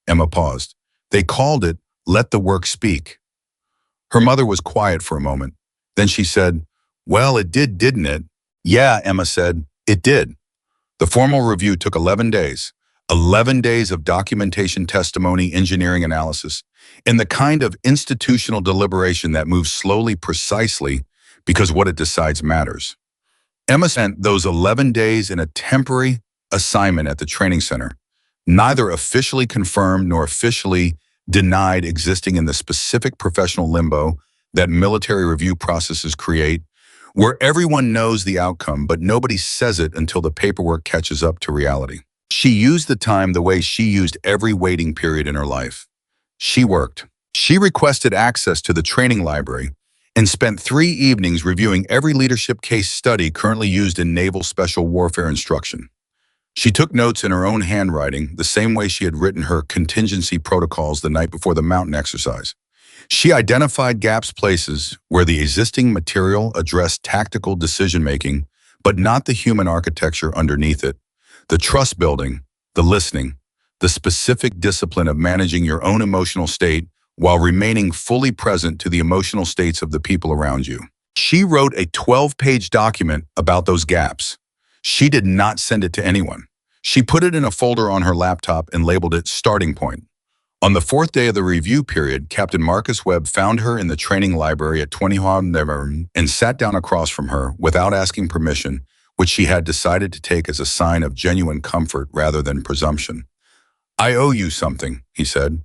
Emma paused. They called it, Let the Work Speak. Her mother was quiet for a moment. Then she said, well, it did, didn't it? Yeah, Emma said, it did. The formal review took 11 days. 11 days of documentation, testimony, engineering analysis, and the kind of institutional deliberation that moves slowly precisely because what it decides matters. Emma spent those 11 days in a temporary assignment at the training center, neither officially confirmed nor officially denied existing in the specific professional limbo that military review processes create, where everyone knows the outcome, but nobody says it until the paperwork catches up to reality. She used the time the way she used every waiting period in her life. She worked. She requested access to the training library and spent 3 evenings reviewing every leadership case study currently used in naval special warfare instruction. She took notes in her own handwriting, the same way she had written her contingency protocols the night before the mountain exercise. She identified gaps, places where the existing material addressed tactical decision-making, but not the human architecture underneath it, the trust building, the listening, the specific discipline of managing your own emotional state while remaining fully present to the emotional states of the people around you. She wrote a 12-page document about those gaps. She did not send it to anyone. She put it in a folder on her laptop and labeled it Starting Point. On the 4th day of the review period, Captain Marcus Webb found her in the training library at 20 and sat down across from her without asking permission, which she had decided to take as a sign of genuine comfort rather than presumption. I owe you something, he said.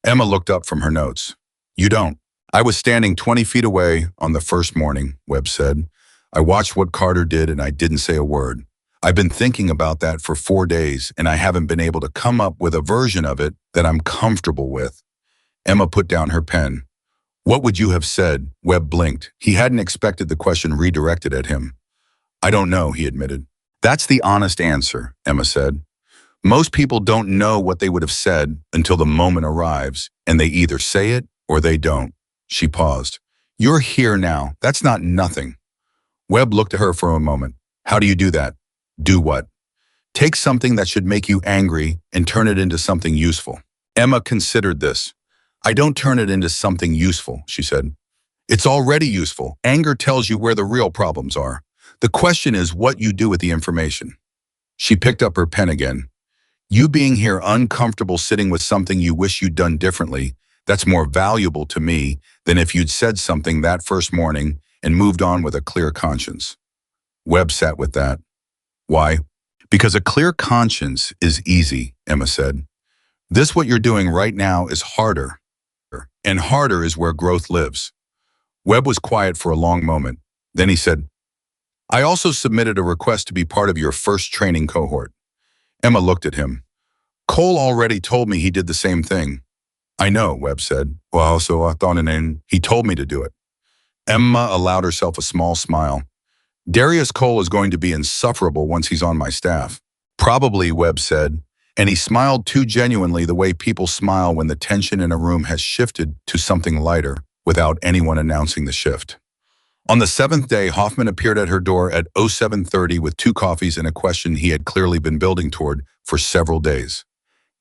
Emma looked up from her notes. You don't. I was standing 20 feet away on the first morning, Webb said. I watched what Carter did and I didn't say a word. I've been thinking about that for 4 days and I haven't been able to come up with a version of it that I'm comfortable with. Emma put down her pen. What would you have said? Webb blinked. He hadn't expected the question redirected at him. I don't know, he admitted. That's the honest answer, Emma said. Most people don't know what they would have said until the moment arrives, and they either say it or they don't. She paused. You're here now. That's not nothing. Webb looked at her for a moment. How do you do that? Do what? Take something that should make you angry and turn it into something useful. Emma considered this. I don't turn it into something useful, she said. It's already useful. Anger tells you where the real problems are. The question is what you do with the information. She picked up her pen again. You being here uncomfortable sitting with something you wish you'd done differently, that's more valuable to me than if you'd said something that first morning and moved on with a clear conscience. Webb sat with that. Why? Because a clear conscience is easy, Emma said. This what you're doing right now is harder, and harder is where growth lives. Webb was quiet for a long moment. Then he said, I also submitted a request to be part of your first training cohort. Emma looked at him. Cole already told me he did the same thing. I know, Webb said. Well, so I thought he told me to do it. Emma allowed herself a small smile. Darius Cole is going to be insufferable once he's on my staff. Probably, Webb said, and he smiled too genuinely the way people smile when the tension in a room has shifted to something lighter without anyone announcing the shift. On the 7th day, Hoffman appeared at her door at 07:30 with 2 coffees and a question he had clearly been building toward for several days.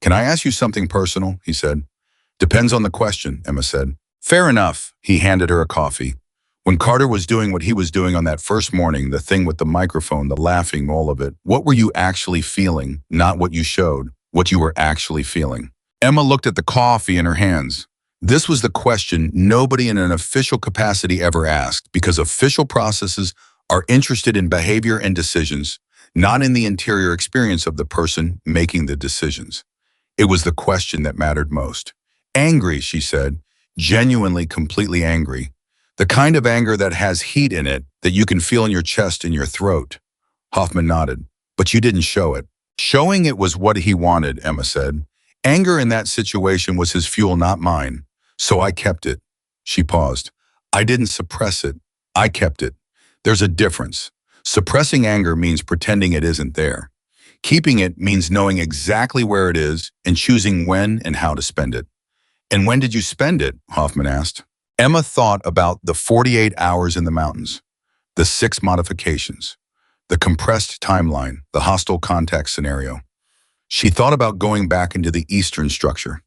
Can I ask you something personal? He said. Depends on the question, Emma said. Fair enough. He handed her a coffee. When Carter was doing what he was doing on that first morning, the thing with the microphone, the laughing, all of it, what were you actually feeling? Not what you showed, what you were actually feeling. Emma looked at the coffee in her hands. This was the question nobody in an official capacity ever asked, because official processes are interested in behavior and decisions, not in the interior experience of the person making the decisions. It was the question that mattered most. Angry, she said, genuinely, completely angry. The kind of anger that has heat in it that you can feel in your chest and your throat. Hoffman nodded. But you didn't show it. Showing it was what he wanted, Emma said. Anger in that situation was his fuel, not mine. So I kept it. She paused. I didn't suppress it. I kept it. There's a difference. Suppressing anger means pretending it isn't there. Keeping it means knowing exactly where it is and choosing when and how to spend it. And when did you spend it? Hoffman asked. Emma thought about the 48 hours in the mountains, the 6 modifications, the compressed timeline, the hostile contact scenario. She thought about going back into the Eastern structure.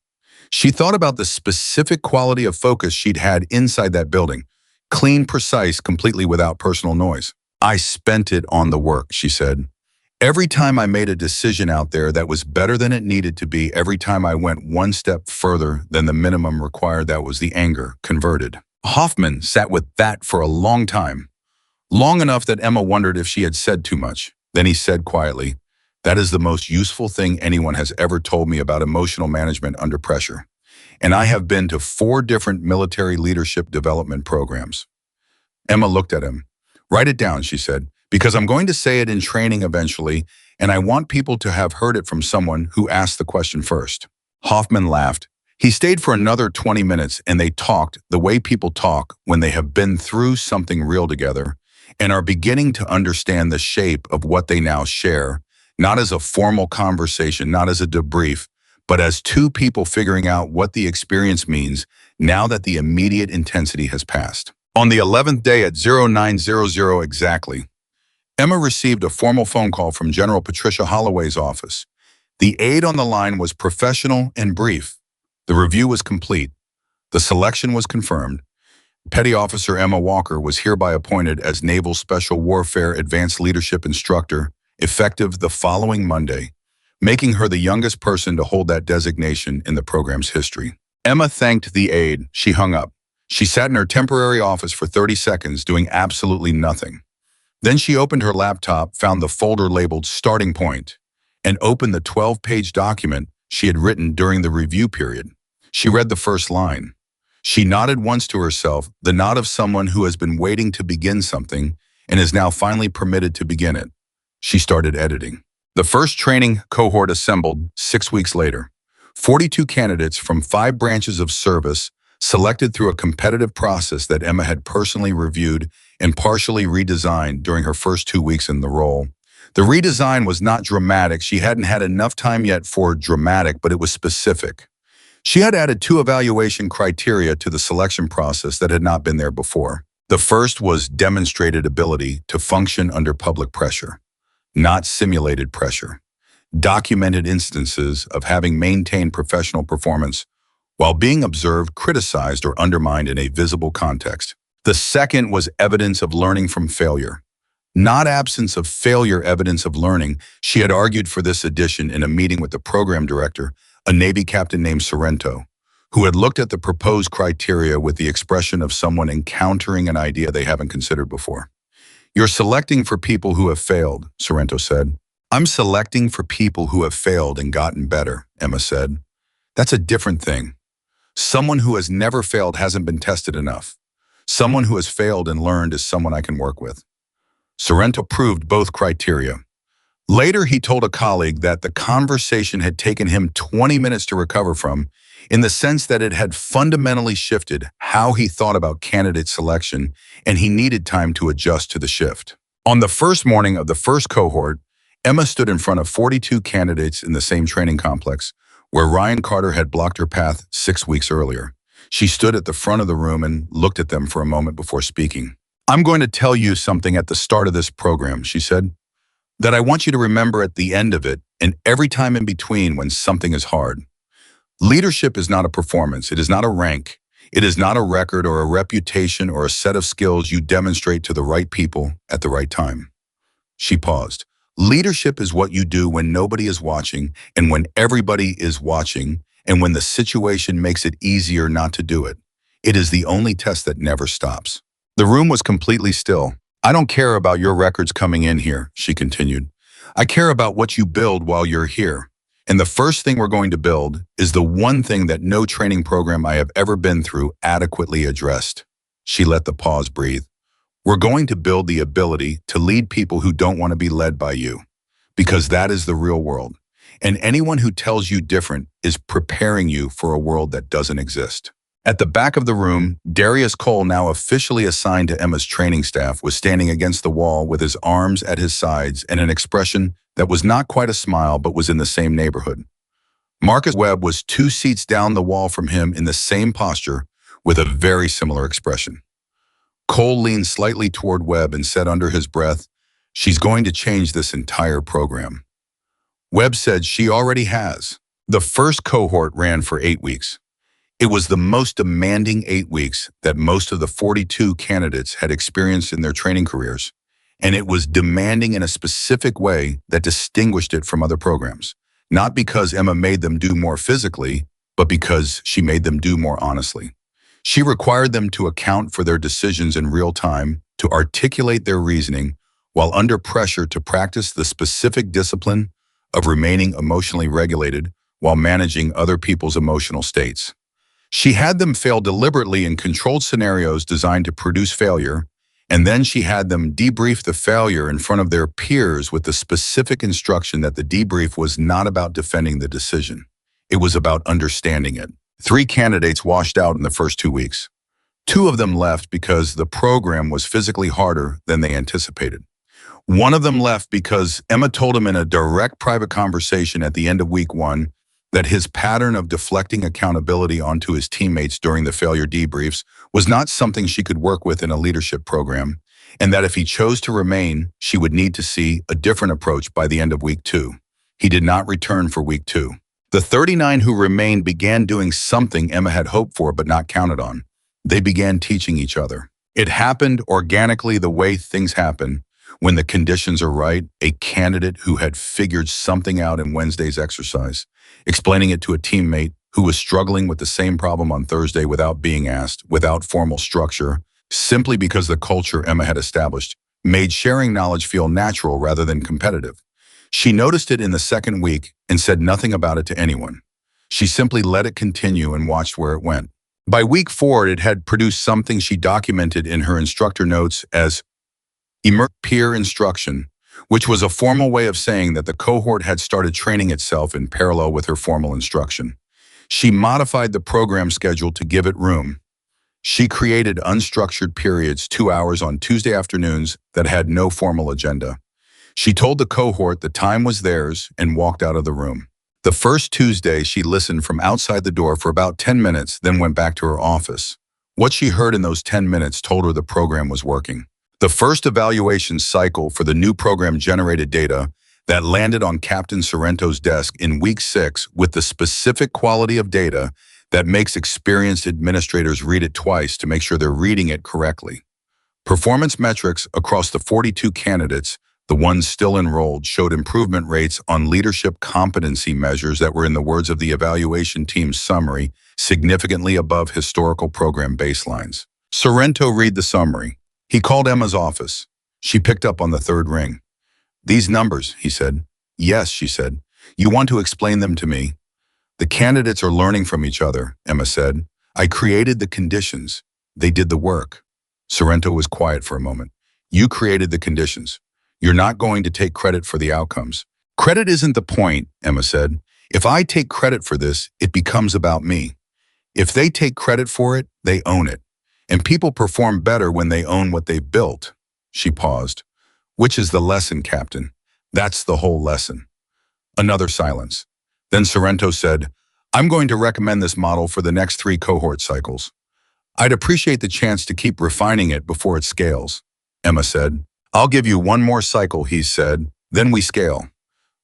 She thought about the specific quality of focus she'd had inside that building. Clean, precise, completely without personal noise. I spent it on the work, she said. Every time I made a decision out there that was better than it needed to be, every time I went one step further than the minimum required, that was the anger converted. Hoffman sat with that for a long time. Long enough that Emma wondered if she had said too much. Then he said quietly, "That is the most useful thing anyone has ever told me about emotional management under pressure. And I have been to 4 different military leadership development programs." Emma looked at him. "Write it down," she said, "because I'm going to say it in training eventually, and I want people to have heard it from someone who asked the question first." Hoffman laughed. He stayed for another 20 minutes, and they talked the way people talk when they have been through something real together and are beginning to understand the shape of what they now share, not as a formal conversation, not as a debrief, but as 2 people figuring out what the experience means now that the immediate intensity has passed. On the 11th day at 0900 exactly, Emma received a formal phone call from General Patricia Holloway's office. The aide on the line was professional and brief. The review was complete. The selection was confirmed. Petty Officer Emma Walker was hereby appointed as Naval Special Warfare Advanced Leadership Instructor, effective the following Monday, making her the youngest person to hold that designation in the program's history. Emma thanked the aide. She hung up. She sat in her temporary office for 30 seconds, doing absolutely nothing. Then she opened her laptop, found the folder labeled Starting Point, and opened the 12-page document she had written during the review period. She read the first line. She nodded once to herself, the nod of someone who has been waiting to begin something and is now finally permitted to begin it. She started editing. The first training cohort assembled 6 weeks later. 42 candidates from 5 branches of service, selected through a competitive process that Emma had personally reviewed and partially redesigned during her first 2 weeks in the role. The redesign was not dramatic. She hadn't had enough time yet for dramatic, but it was specific. She had added 2 evaluation criteria to the selection process that had not been there before. The first was demonstrated ability to function under public pressure, not simulated pressure. Documented instances of having maintained professional performance while being observed, criticized, or undermined in a visible context. The second was evidence of learning from failure. Not absence of failure, evidence of learning. She had argued for this addition in a meeting with the program director, a Navy captain named Sorrento, who had looked at the proposed criteria with the expression of someone encountering an idea they haven't considered before. "You're selecting for people who have failed," Sorrento said. "I'm selecting for people who have failed and gotten better," Emma said. "That's a different thing. Someone who has never failed hasn't been tested enough. Someone who has failed and learned is someone I can work with." Sorrento proved both criteria. Later, he told a colleague that the conversation had taken him 20 minutes to recover from, in the sense that it had fundamentally shifted how he thought about candidate selection, and he needed time to adjust to the shift. On the first morning of the first cohort, Emma stood in front of 42 candidates in the same training complex, where Ryan Carter had blocked her path 6 weeks earlier. She stood at the front of the room and looked at them for a moment before speaking. "I'm going to tell you something at the start of this program," she said, "that I want you to remember at the end of it and every time in between when something is hard. Leadership is not a performance. It is not a rank. It is not a record or a reputation or a set of skills you demonstrate to the right people at the right time." She paused. "Leadership is what you do when nobody is watching and when everybody is watching and when the situation makes it easier not to do it. It is the only test that never stops." The room was completely still. "I don't care about your records coming in here," she continued. "I care about what you build while you're here. And the first thing we're going to build is the one thing that no training program I have ever been through adequately addressed." She let the pause breathe. "We're going to build the ability to lead people who don't want to be led by you, because that is the real world. And anyone who tells you different is preparing you for a world that doesn't exist." At the back of the room, Darius Cole, now officially assigned to Emma's training staff, was standing against the wall with his arms at his sides and an expression that was not quite a smile but was in the same neighborhood. Marcus Webb was 2 seats down the wall from him in the same posture with a very similar expression. Cole leaned slightly toward Webb and said under his breath, She's going to change this entire program. Webb said she already has. The first cohort ran for 8 weeks. It was the most demanding 8 weeks that most of the 42 candidates had experienced in their training careers, and it was demanding in a specific way that distinguished it from other programs. Not because Emma made them do more physically, but because she made them do more honestly. She required them to account for their decisions in real time, to articulate their reasoning, while under pressure to practice the specific discipline of remaining emotionally regulated while managing other people's emotional states. She had them fail deliberately in controlled scenarios designed to produce failure, and then she had them debrief the failure in front of their peers with the specific instruction that the debrief was not about defending the decision. It was about understanding it. 3 candidates washed out in the first 2 weeks. 2 of them left because the program was physically harder than they anticipated. One of them left because Emma told him in a direct private conversation at the end of week 1 that his pattern of deflecting accountability onto his teammates during the failure debriefs was not something she could work with in a leadership program, and that if he chose to remain, she would need to see a different approach by the end of week 2. He did not return for week 2. The 39 who remained began doing something Emma had hoped for but not counted on. They began teaching each other. It happened organically the way things happen. When the conditions are right, a candidate who had figured something out in Wednesday's exercise, explaining it to a teammate who was struggling with the same problem on Thursday without being asked, without formal structure, simply because the culture Emma had established made sharing knowledge feel natural rather than competitive. She noticed it in the second week and said nothing about it to anyone. She simply let it continue and watched where it went. By week 4, it had produced something she documented in her instructor notes as peer instruction, which was a formal way of saying that the cohort had started training itself in parallel with her formal instruction. She modified the program schedule to give it room. She created unstructured periods, 2 hours on Tuesday afternoons that had no formal agenda. She told the cohort the time was theirs and walked out of the room. The first Tuesday, she listened from outside the door for about 10 minutes, then went back to her office. What she heard in those 10 minutes told her the program was working. The first evaluation cycle for the new program generated data that landed on Captain Sorrento's desk in week 6 with the specific quality of data that makes experienced administrators read it twice to make sure they're reading it correctly. Performance metrics across the 42 candidates, the ones still enrolled, showed improvement rates on leadership competency measures that were, in the words of the evaluation team's summary, significantly above historical program baselines. Sorrento read the summary. He called Emma's office. She picked up on the third ring. "These numbers," he said. "Yes," she said. "You want to explain them to me?" "The candidates are learning from each other," Emma said. "I created the conditions. They did the work." Sorrento was quiet for a moment. "You created the conditions. You're not going to take credit for the outcomes." "Credit isn't the point," Emma said. "If I take credit for this, it becomes about me. If they take credit for it, they own it. And people perform better when they own what they've built." She paused. "Which is the lesson, Captain? That's the whole lesson." Another silence. Then Sorrento said, "I'm going to recommend this model for the next 3 cohort cycles. I'd appreciate the chance to keep refining it before it scales." Emma said. "I'll give you 1 more cycle," he said, "then we scale."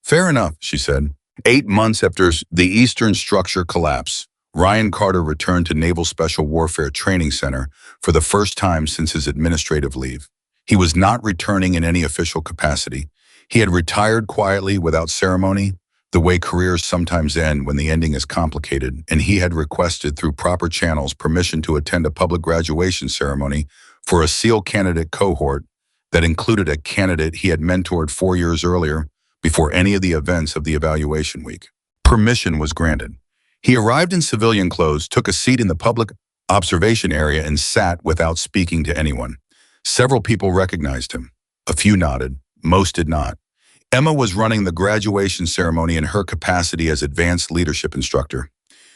"Fair enough," she said. 8 months after the Eastern structure collapse, Ryan Carter returned to Naval Special Warfare Training Center for the first time since his administrative leave. He was not returning in any official capacity. He had retired quietly without ceremony, the way careers sometimes end when the ending is complicated, and he had requested through proper channels permission to attend a public graduation ceremony for a SEAL candidate cohort that included a candidate he had mentored 4 years earlier before any of the events of the evaluation week. Permission was granted. He arrived in civilian clothes, took a seat in the public observation area, and sat without speaking to anyone. Several people recognized him. A few nodded. Most did not. Emma was running the graduation ceremony in her capacity as advanced leadership instructor.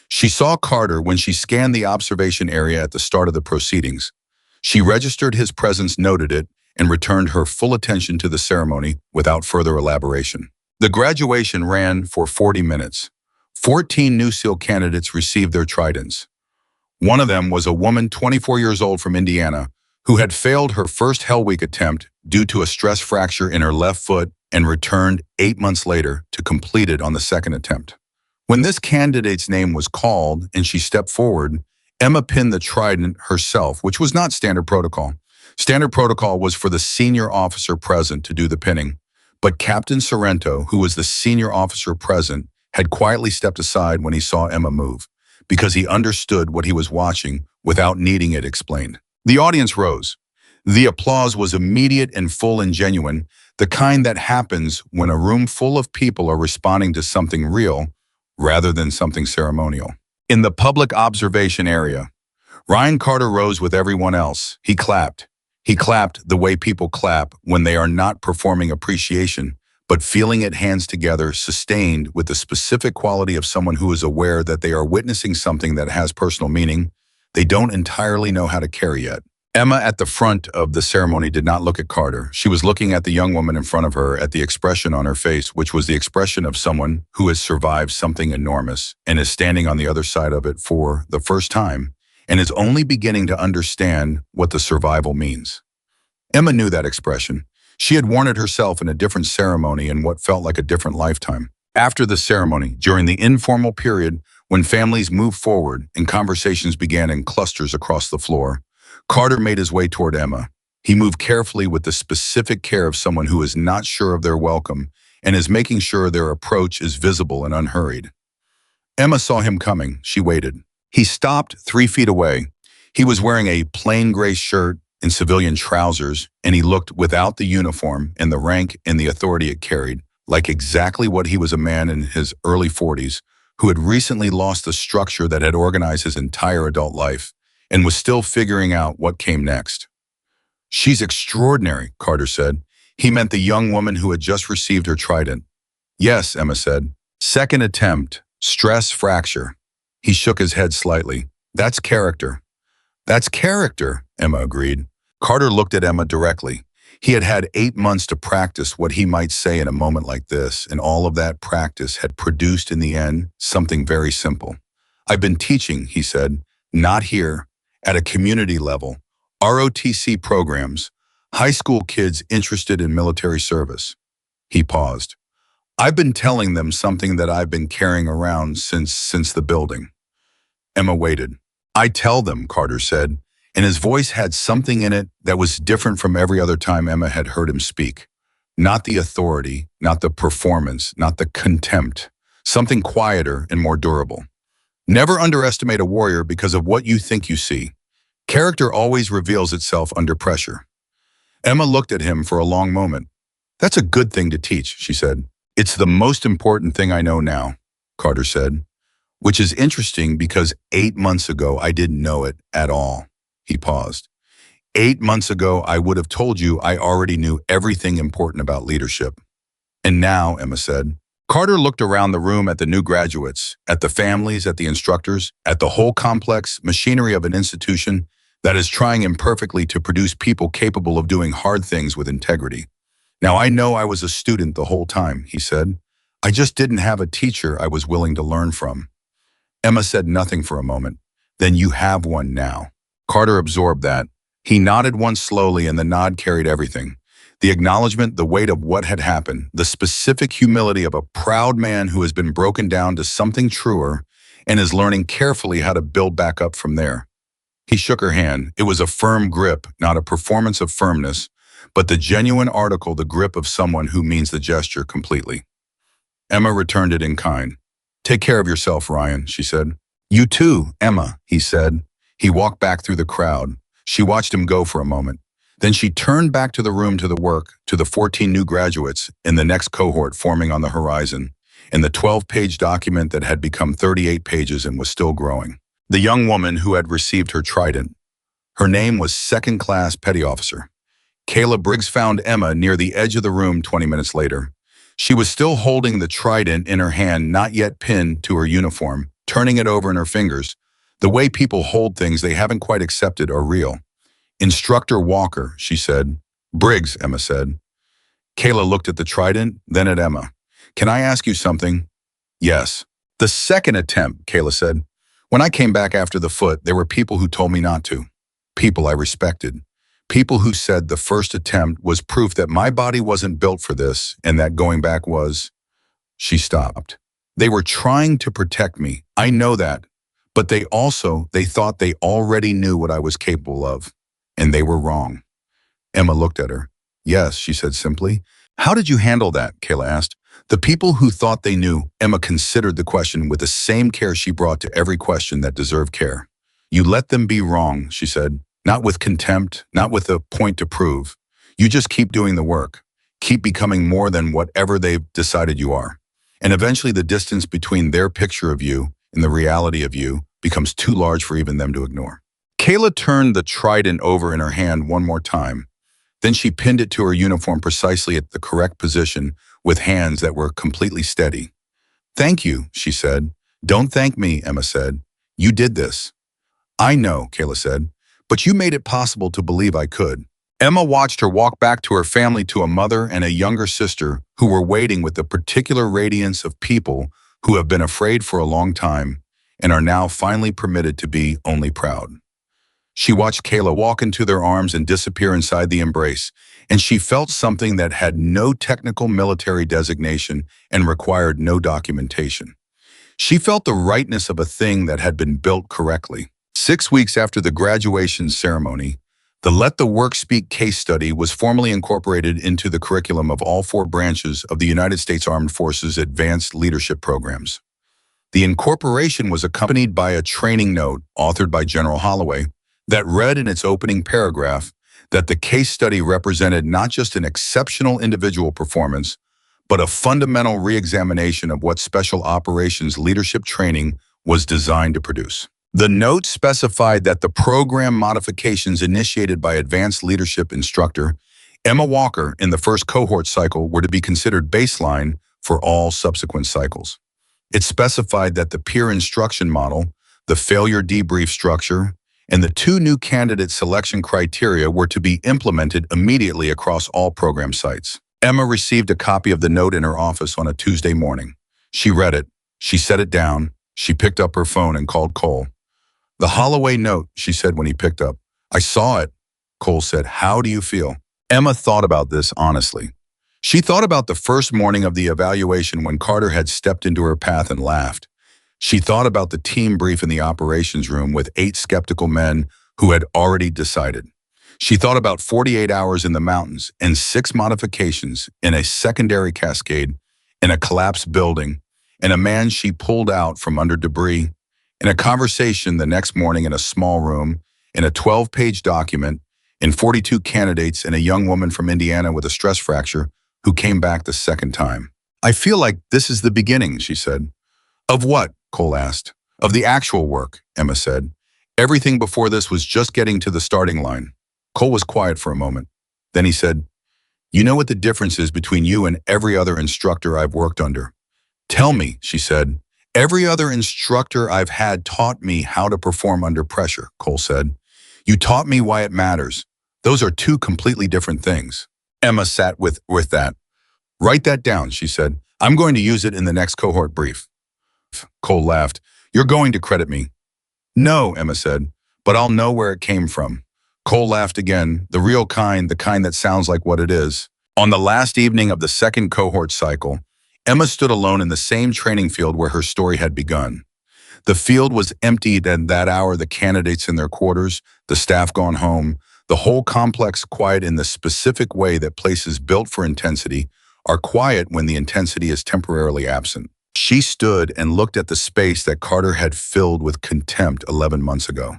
She saw Carter when she scanned the observation area at the start of the proceedings. She registered his presence, noted it, and returned her full attention to the ceremony without further elaboration. The graduation ran for 40 minutes. 14 new SEAL candidates received their tridents. One of them was a woman 24 years old from Indiana who had failed her first Hell Week attempt due to a stress fracture in her left foot and returned 8 months later to complete it on the second attempt. When this candidate's name was called and she stepped forward, Emma pinned the trident herself, which was not standard protocol. Standard protocol was for the senior officer present to do the pinning, but Captain Sorrento, who was the senior officer present, had quietly stepped aside when he saw Emma move, because he understood what he was watching without needing it explained. The audience rose. The applause was immediate and full and genuine, the kind that happens when a room full of people are responding to something real rather than something ceremonial. In the public observation area, Ryan Carter rose with everyone else. He clapped. He clapped the way people clap when they are not performing appreciation, but feeling it, hands together, sustained with the specific quality of someone who is aware that they are witnessing something that has personal meaning they don't entirely know how to carry yet. Emma at the front of the ceremony did not look at Carter. She was looking at the young woman in front of her, at the expression on her face, which was the expression of someone who has survived something enormous and is standing on the other side of it for the first time and is only beginning to understand what the survival means. Emma knew that expression. She had worn it herself in a different ceremony in what felt like a different lifetime. After the ceremony, during the informal period when families moved forward and conversations began in clusters across the floor, Carter made his way toward Emma. He moved carefully with the specific care of someone who is not sure of their welcome and is making sure their approach is visible and unhurried. Emma saw him coming. She waited. He stopped 3 feet away. He was wearing a plain gray shirt and civilian trousers, and he looked without the uniform and the rank and the authority it carried, like exactly what he was, a man in his early 40s who had recently lost the structure that had organized his entire adult life and was still figuring out what came next. "She's extraordinary," Carter said. He meant the young woman who had just received her trident. "Yes," Emma said. "Second attempt, stress fracture." He shook his head slightly. "That's character." "That's character," Emma agreed. Carter looked at Emma directly. He had had 8 months to practice what he might say in a moment like this, and all of that practice had produced in the end something very simple. "I've been teaching," he said, "not here, at a community level, ROTC programs, high school kids interested in military service." He paused. "I've been telling them something that I've been carrying around since the building." Emma waited. "I tell them," Carter said, and his voice had something in it that was different from every other time Emma had heard him speak. Not the authority, not the performance, not the contempt. Something quieter and more durable. "Never underestimate a warrior because of what you think you see. Character always reveals itself under pressure." Emma looked at him for a long moment. "That's a good thing to teach," she said. "It's the most important thing I know now," Carter said, "which is interesting because 8 months ago I didn't know it at all." He paused. 8 months ago, I would have told you I already knew everything important about leadership. "And now," Emma said. Carter looked around the room at the new graduates, at the families, at the instructors, at the whole complex machinery of an institution that is trying imperfectly to produce people capable of doing hard things with integrity. "Now, I know I was a student the whole time," he said. "I just didn't have a teacher I was willing to learn from." Emma said nothing for a moment. "Then you have one now." Carter absorbed that. He nodded once slowly, and the nod carried everything. The acknowledgement, the weight of what had happened, the specific humility of a proud man who has been broken down to something truer and is learning carefully how to build back up from there. He shook her hand. It was a firm grip, not a performance of firmness, but the genuine article, the grip of someone who means the gesture completely. Emma returned it in kind. "Take care of yourself, Ryan," she said. "You too, Emma," he said. He walked back through the crowd. She watched him go for a moment. Then she turned back to the room, to the work, to the 14 new graduates in the next cohort forming on the horizon, and the 12-page document that had become 38 pages and was still growing. The young woman who had received her trident. Her name was Second-Class Petty Officer. Kayla Briggs found Emma near the edge of the room 20 minutes later. She was still holding the trident in her hand, not yet pinned to her uniform, turning it over in her fingers. The way people hold things they haven't quite accepted are real. "Instructor Walker," she said. "Briggs," Emma said. Kayla looked at the trident, then at Emma. "Can I ask you something?" "Yes." "The second attempt," Kayla said. "When I came back after the foot, there were people who told me not to. People I respected. People who said the first attempt was proof that my body wasn't built for this and that going back was. She stopped. They were trying to protect me. I know that. But they thought they already knew what I was capable of. And they were wrong. Emma looked at her. Yes, she said simply. How did you handle that? Kayla asked. The people who thought they knew, Emma considered the question with the same care she brought to every question that deserved care. You let them be wrong, she said. Not with contempt, not with a point to prove. You just keep doing the work. Keep becoming more than whatever they've decided you are. And eventually the distance between their picture of you and the reality of you becomes too large for even them to ignore. Kayla turned the trident over in her hand one more time. Then she pinned it to her uniform precisely at the correct position with hands that were completely steady. Thank you, she said. Don't thank me, Emma said. You did this. I know, Kayla said, but you made it possible to believe I could. Emma watched her walk back to her family, to a mother and a younger sister who were waiting with the particular radiance of people who have been afraid for a long time and are now finally permitted to be only proud. She watched Kayla walk into their arms and disappear inside the embrace, and she felt something that had no technical military designation and required no documentation. She felt the rightness of a thing that had been built correctly. 6 weeks after the graduation ceremony, the Let the Work Speak case study was formally incorporated into the curriculum of all 4 branches of the United States Armed Forces Advanced Leadership Programs. The incorporation was accompanied by a training note authored by General Holloway that read in its opening paragraph that the case study represented not just an exceptional individual performance, but a fundamental re-examination of what special operations leadership training was designed to produce. The note specified that the program modifications initiated by advanced leadership instructor Emma Walker in the first cohort cycle were to be considered baseline for all subsequent cycles. It specified that the peer instruction model, the failure debrief structure, and the 2 new candidate selection criteria were to be implemented immediately across all program sites. Emma received a copy of the note in her office on a Tuesday morning. She read it. She set it down. She picked up her phone and called Cole. The Holloway note, she said when he picked up. I saw it, Cole said. How do you feel? Emma thought about this honestly. She thought about the first morning of the evaluation when Carter had stepped into her path and laughed. She thought about the team brief in the operations room with 8 skeptical men who had already decided. She thought about 48 hours in the mountains and 6 modifications in a secondary cascade, in a collapsed building, and a man she pulled out from under debris, in a conversation the next morning in a small room, in a 12-page document, in 42 candidates, and a young woman from Indiana with a stress fracture who came back the second time. I feel like this is the beginning, she said. Of what? Cole asked. Of the actual work, Emma said. Everything before this was just getting to the starting line. Cole was quiet for a moment. Then he said, You know what the difference is between you and every other instructor I've worked under? Tell me, she said. Every other instructor I've had taught me how to perform under pressure, Cole said. You taught me why it matters. Those are 2 completely different things. Emma sat with that. Write that down, she said. I'm going to use it in the next cohort brief. Cole laughed. You're going to credit me. No, Emma said, but I'll know where it came from. Cole laughed again, the real kind, the kind that sounds like what it is. On the last evening of the second cohort cycle, Emma stood alone in the same training field where her story had begun. The field was emptied at that hour, the candidates in their quarters, the staff gone home, the whole complex quiet in the specific way that places built for intensity are quiet when the intensity is temporarily absent. She stood and looked at the space that Carter had filled with contempt 11 months ago.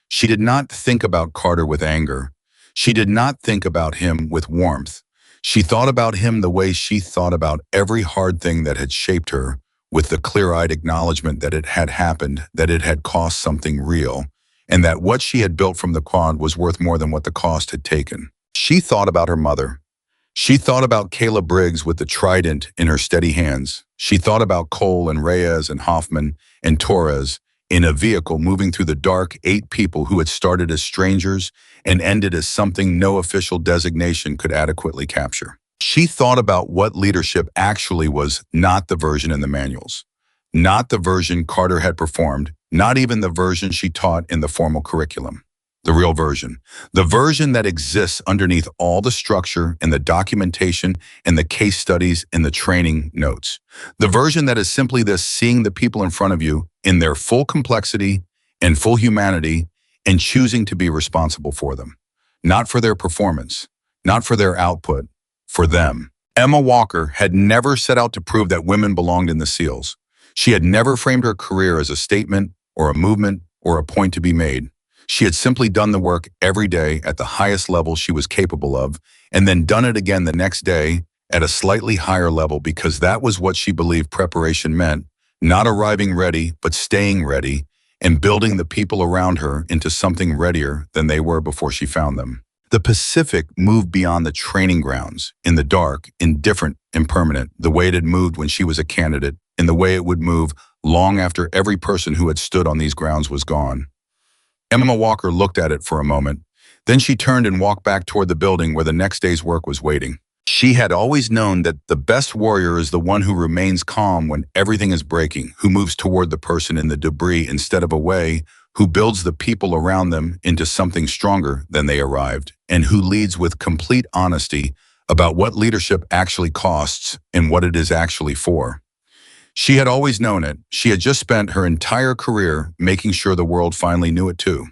She did not think about Carter with anger. She did not think about him with warmth. She thought about him the way she thought about every hard thing that had shaped her, with the clear-eyed acknowledgement that it had happened, that it had cost something real, and that what she had built from the quad was worth more than what the cost had taken. She thought about her mother. She thought about Kayla Briggs with the trident in her steady hands. She thought about Cole and Reyes and Hoffman and Torres in a vehicle moving through the dark, 8 people who had started as strangers and ended as something no official designation could adequately capture. She thought about what leadership actually was, not the version in the manuals, not the version Carter had performed, not even the version she taught in the formal curriculum. The real version. The version that exists underneath all the structure and the documentation and the case studies and the training notes. The version that is simply this: seeing the people in front of you in their full complexity and full humanity and choosing to be responsible for them. Not for their performance, not for their output, for them. Emma Walker had never set out to prove that women belonged in the SEALs. She had never framed her career as a statement or a movement or a point to be made. She had simply done the work every day at the highest level she was capable of, and then done it again the next day at a slightly higher level, because that was what she believed preparation meant: not arriving ready, but staying ready and building the people around her into something readier than they were before she found them. The Pacific moved beyond the training grounds, in the dark, indifferent, impermanent, the way it had moved when she was a candidate, in the way it would move long after every person who had stood on these grounds was gone. Emma Walker looked at it for a moment. Then she turned and walked back toward the building where the next day's work was waiting. She had always known that the best warrior is the one who remains calm when everything is breaking, who moves toward the person in the debris instead of away, who builds the people around them into something stronger than they arrived, and who leads with complete honesty about what leadership actually costs and what it is actually for. She had always known it. She had just spent her entire career making sure the world finally knew it too.